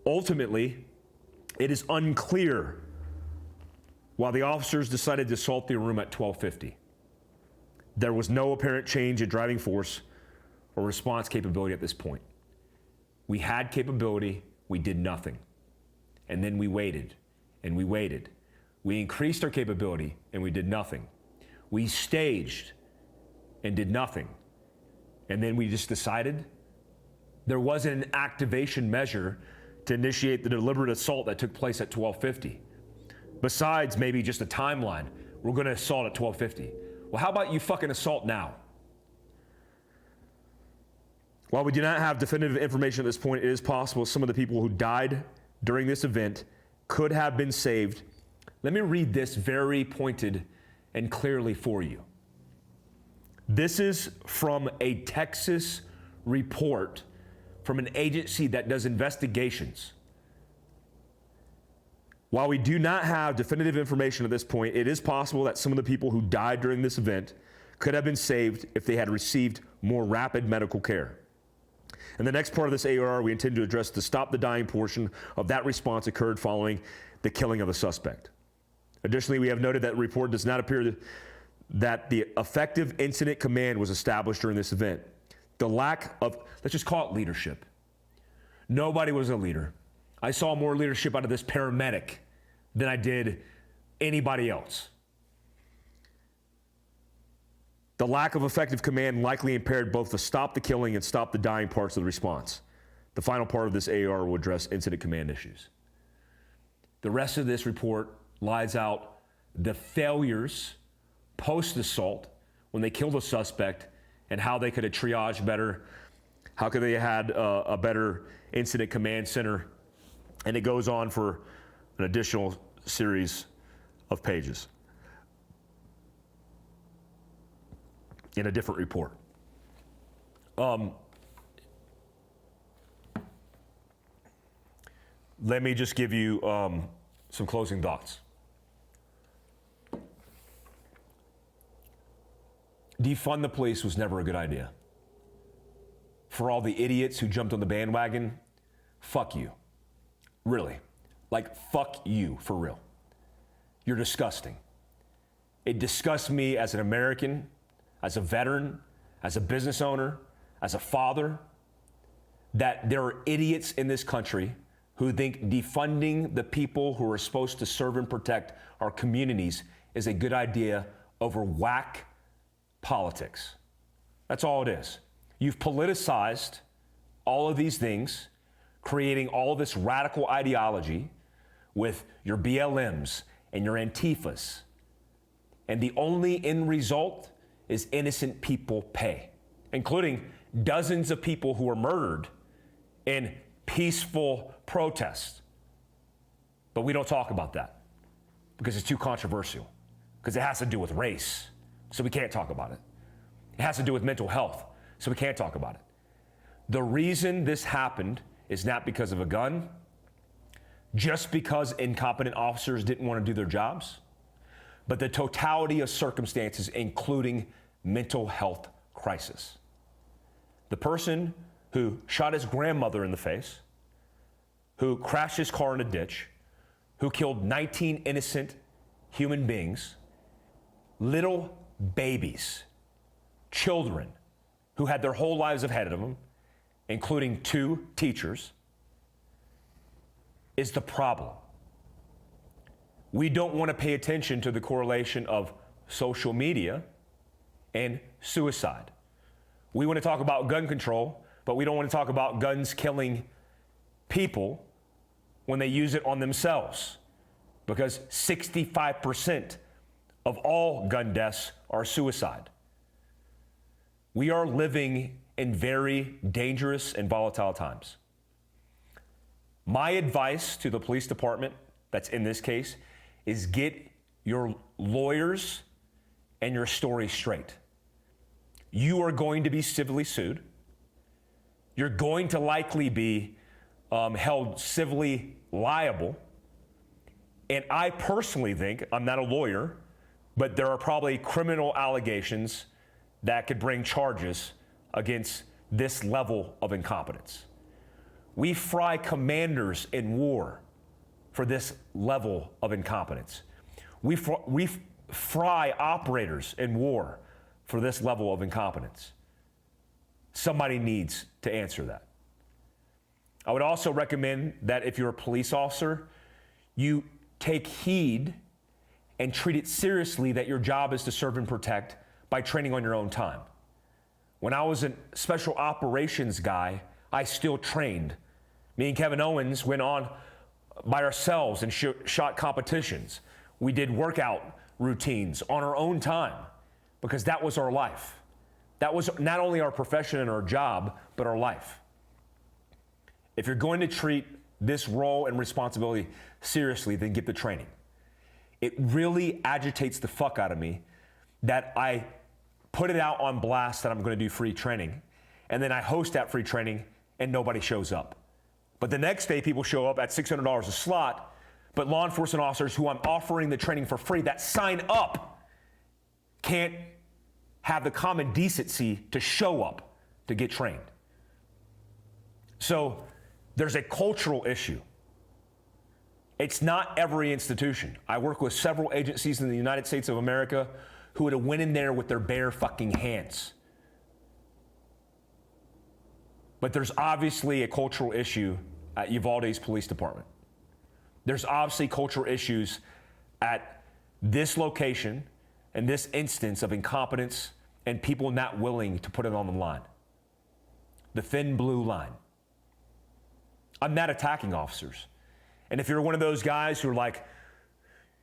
S1: Ultimately, it is unclear why the officers decided to assault the room at 12:50. There was no apparent change in driving force or response capability at this point. We had capability, we did nothing. And then we waited, and we waited. We increased our capability, and we did nothing. We staged and did nothing. And then we just decided there wasn't an activation measure to initiate the deliberate assault that took place at 12:50. Besides maybe just a timeline, we're gonna assault at 12:50. Well, how about you fucking assault now? While we do not have definitive information at this point, it is possible some of the people who died during this event could have been saved. Let me read this very pointed and clearly for you. This is from a Texas report from an agency that does investigations. While we do not have definitive information at this point, it is possible that some of the people who died during this event could have been saved if they had received more rapid medical care. In the next part of this AR, we intend to address the stop the dying portion of that response occurred following the killing of the suspect. Additionally, we have noted that the report does not appear that the effective incident command was established during this event. The lack of, let's just call it leadership. Nobody was a leader. I saw more leadership out of this paramedic than I did anybody else. The lack of effective command likely impaired both the stop the killing and stop the dying parts of the response. The final part of this AR will address incident command issues. The rest of this report lies out the failures post-assault when they killed a suspect and how they could have triaged better, how could they have had a better incident command center, and it goes on for an additional series of pages in a different report. Let me just give you some closing thoughts. Defund the police was never a good idea. For all the idiots who jumped on the bandwagon, fuck you. Really. Like, fuck you, for real. You're disgusting. It disgusts me as an American, as a veteran, as a business owner, as a father, that there are idiots in this country who think defunding the people who are supposed to serve and protect our communities is a good idea over whack politics. That's all it is. You've politicized all of these things, creating all this radical ideology with your BLMs and your Antifas. And the only end result is innocent people pay, including dozens of people who were murdered in peaceful protests. But we don't talk about that because it's too controversial, because it has to do with race, so we can't talk about it. It has to do with mental health, so we can't talk about it. The reason this happened is not because of a gun, just because incompetent officers didn't want to do their jobs, but the totality of circumstances, including mental health crisis. The person who shot his grandmother in the face, who crashed his car in a ditch, who killed 19 innocent human beings, little babies, children who had their whole lives ahead of them, including 2 teachers, is the problem. We don't want to pay attention to the correlation of social media and suicide. We want to talk about gun control, but we don't want to talk about guns killing people when they use it on themselves, because 65% of all gun deaths are suicide. We are living in very dangerous and volatile times. My advice to the police department that's in this case is get your lawyers and your story straight. You are going to be civilly sued. You're going to likely be held civilly liable. And I personally think, I'm not a lawyer, but there are probably criminal allegations that could bring charges against this level of incompetence. We fry commanders in war for this level of incompetence. We fry operators in war for this level of incompetence. Somebody needs to answer that. I would also recommend that if you're a police officer, you take heed and treat it seriously that your job is to serve and protect by training on your own time. When I was a special operations guy, I still trained. Me and Kevin Owens went on by ourselves and shot competitions. We did workout routines on our own time because that was our life. That was not only our profession and our job, but our life. If you're going to treat this role and responsibility seriously, then get the training. It really agitates the fuck out of me that I put it out on blast that I'm going to do free training, and then I host that free training and nobody shows up. But the next day people show up at $600 a slot, but law enforcement officers who I'm offering the training for free that sign up can't have the common decency to show up to get trained. So there's a cultural issue. It's not every institution. I work with several agencies in the United States of America who would have went in there with their bare fucking hands. But there's obviously a cultural issue at Uvalde's police department. There's obviously cultural issues at this location and this instance of incompetence and people not willing to put it on the line. The thin blue line. I'm not attacking officers. And if you're one of those guys who are like,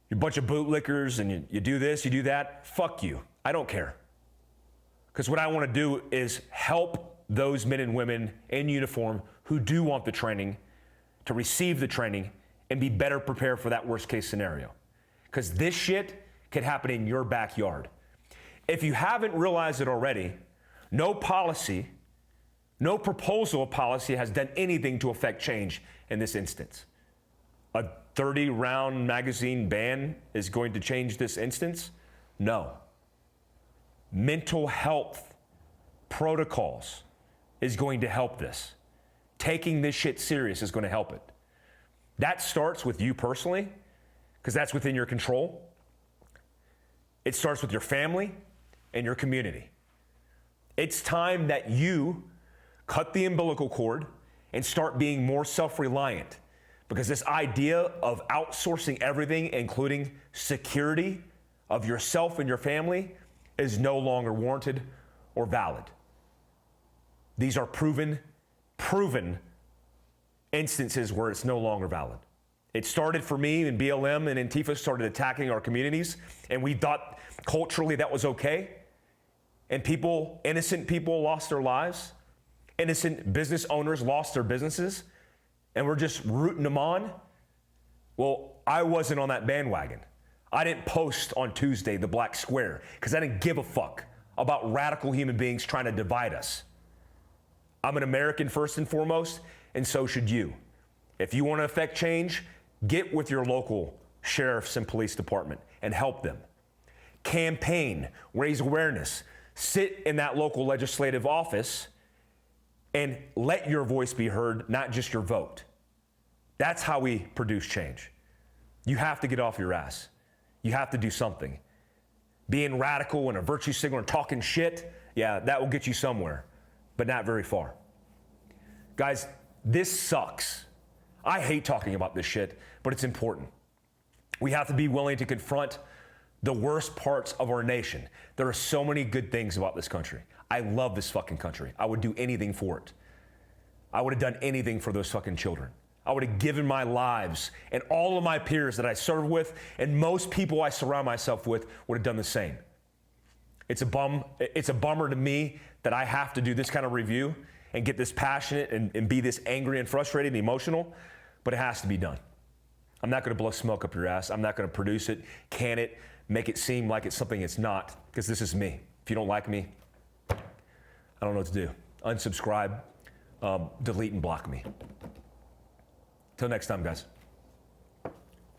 S1: you're a bunch of bootlickers and you do this, you do that, fuck you. I don't care. Because what I want to do is help those men and women in uniform who do want the training to receive the training and be better prepared for that worst case scenario. Because this shit could happen in your backyard. If you haven't realized it already, no policy, no proposal of policy has done anything to affect change in this instance. A 30-round magazine ban is going to change this instance? No. Mental health protocols is going to help this. Taking this shit serious is going to help it. That starts with you personally, because that's within your control. It starts with your family and your community. It's time that you cut the umbilical cord and start being more self-reliant, because this idea of outsourcing everything, including security of yourself and your family, is no longer warranted or valid. These are proven instances where it's no longer valid. It started for me, and BLM and Antifa started attacking our communities, and we thought culturally that was okay. And people, innocent people, lost their lives. Innocent business owners lost their businesses, and we're just rooting them on. Well, I wasn't on that bandwagon. I didn't post on Tuesday the black square because I didn't give a fuck about radical human beings trying to divide us. I'm an American first and foremost, and so should you. If you want to affect change, get with your local sheriffs and police department and help them. Campaign, raise awareness, sit in that local legislative office and let your voice be heard, not just your vote. That's how we produce change. You have to get off your ass. You have to do something. Being radical and a virtue signaler and talking shit, yeah, that will get you somewhere, but not very far. Guys, this sucks. I hate talking about this shit, but it's important. We have to be willing to confront the worst parts of our nation. There are so many good things about this country. I love this fucking country. I would do anything for it. I would have done anything for those fucking children. I would have given my lives, and all of my peers that I serve with and most people I surround myself with would have done the same. It's a bummer to me that I have to do this kind of review and get this passionate and be this angry and frustrated and emotional, but it has to be done. I'm not going to blow smoke up your ass. I'm not going to produce it, can it, make it seem like it's something it's not, because this is me. If you don't like me, I don't know what to do. Unsubscribe, delete and block me. Till next time, guys.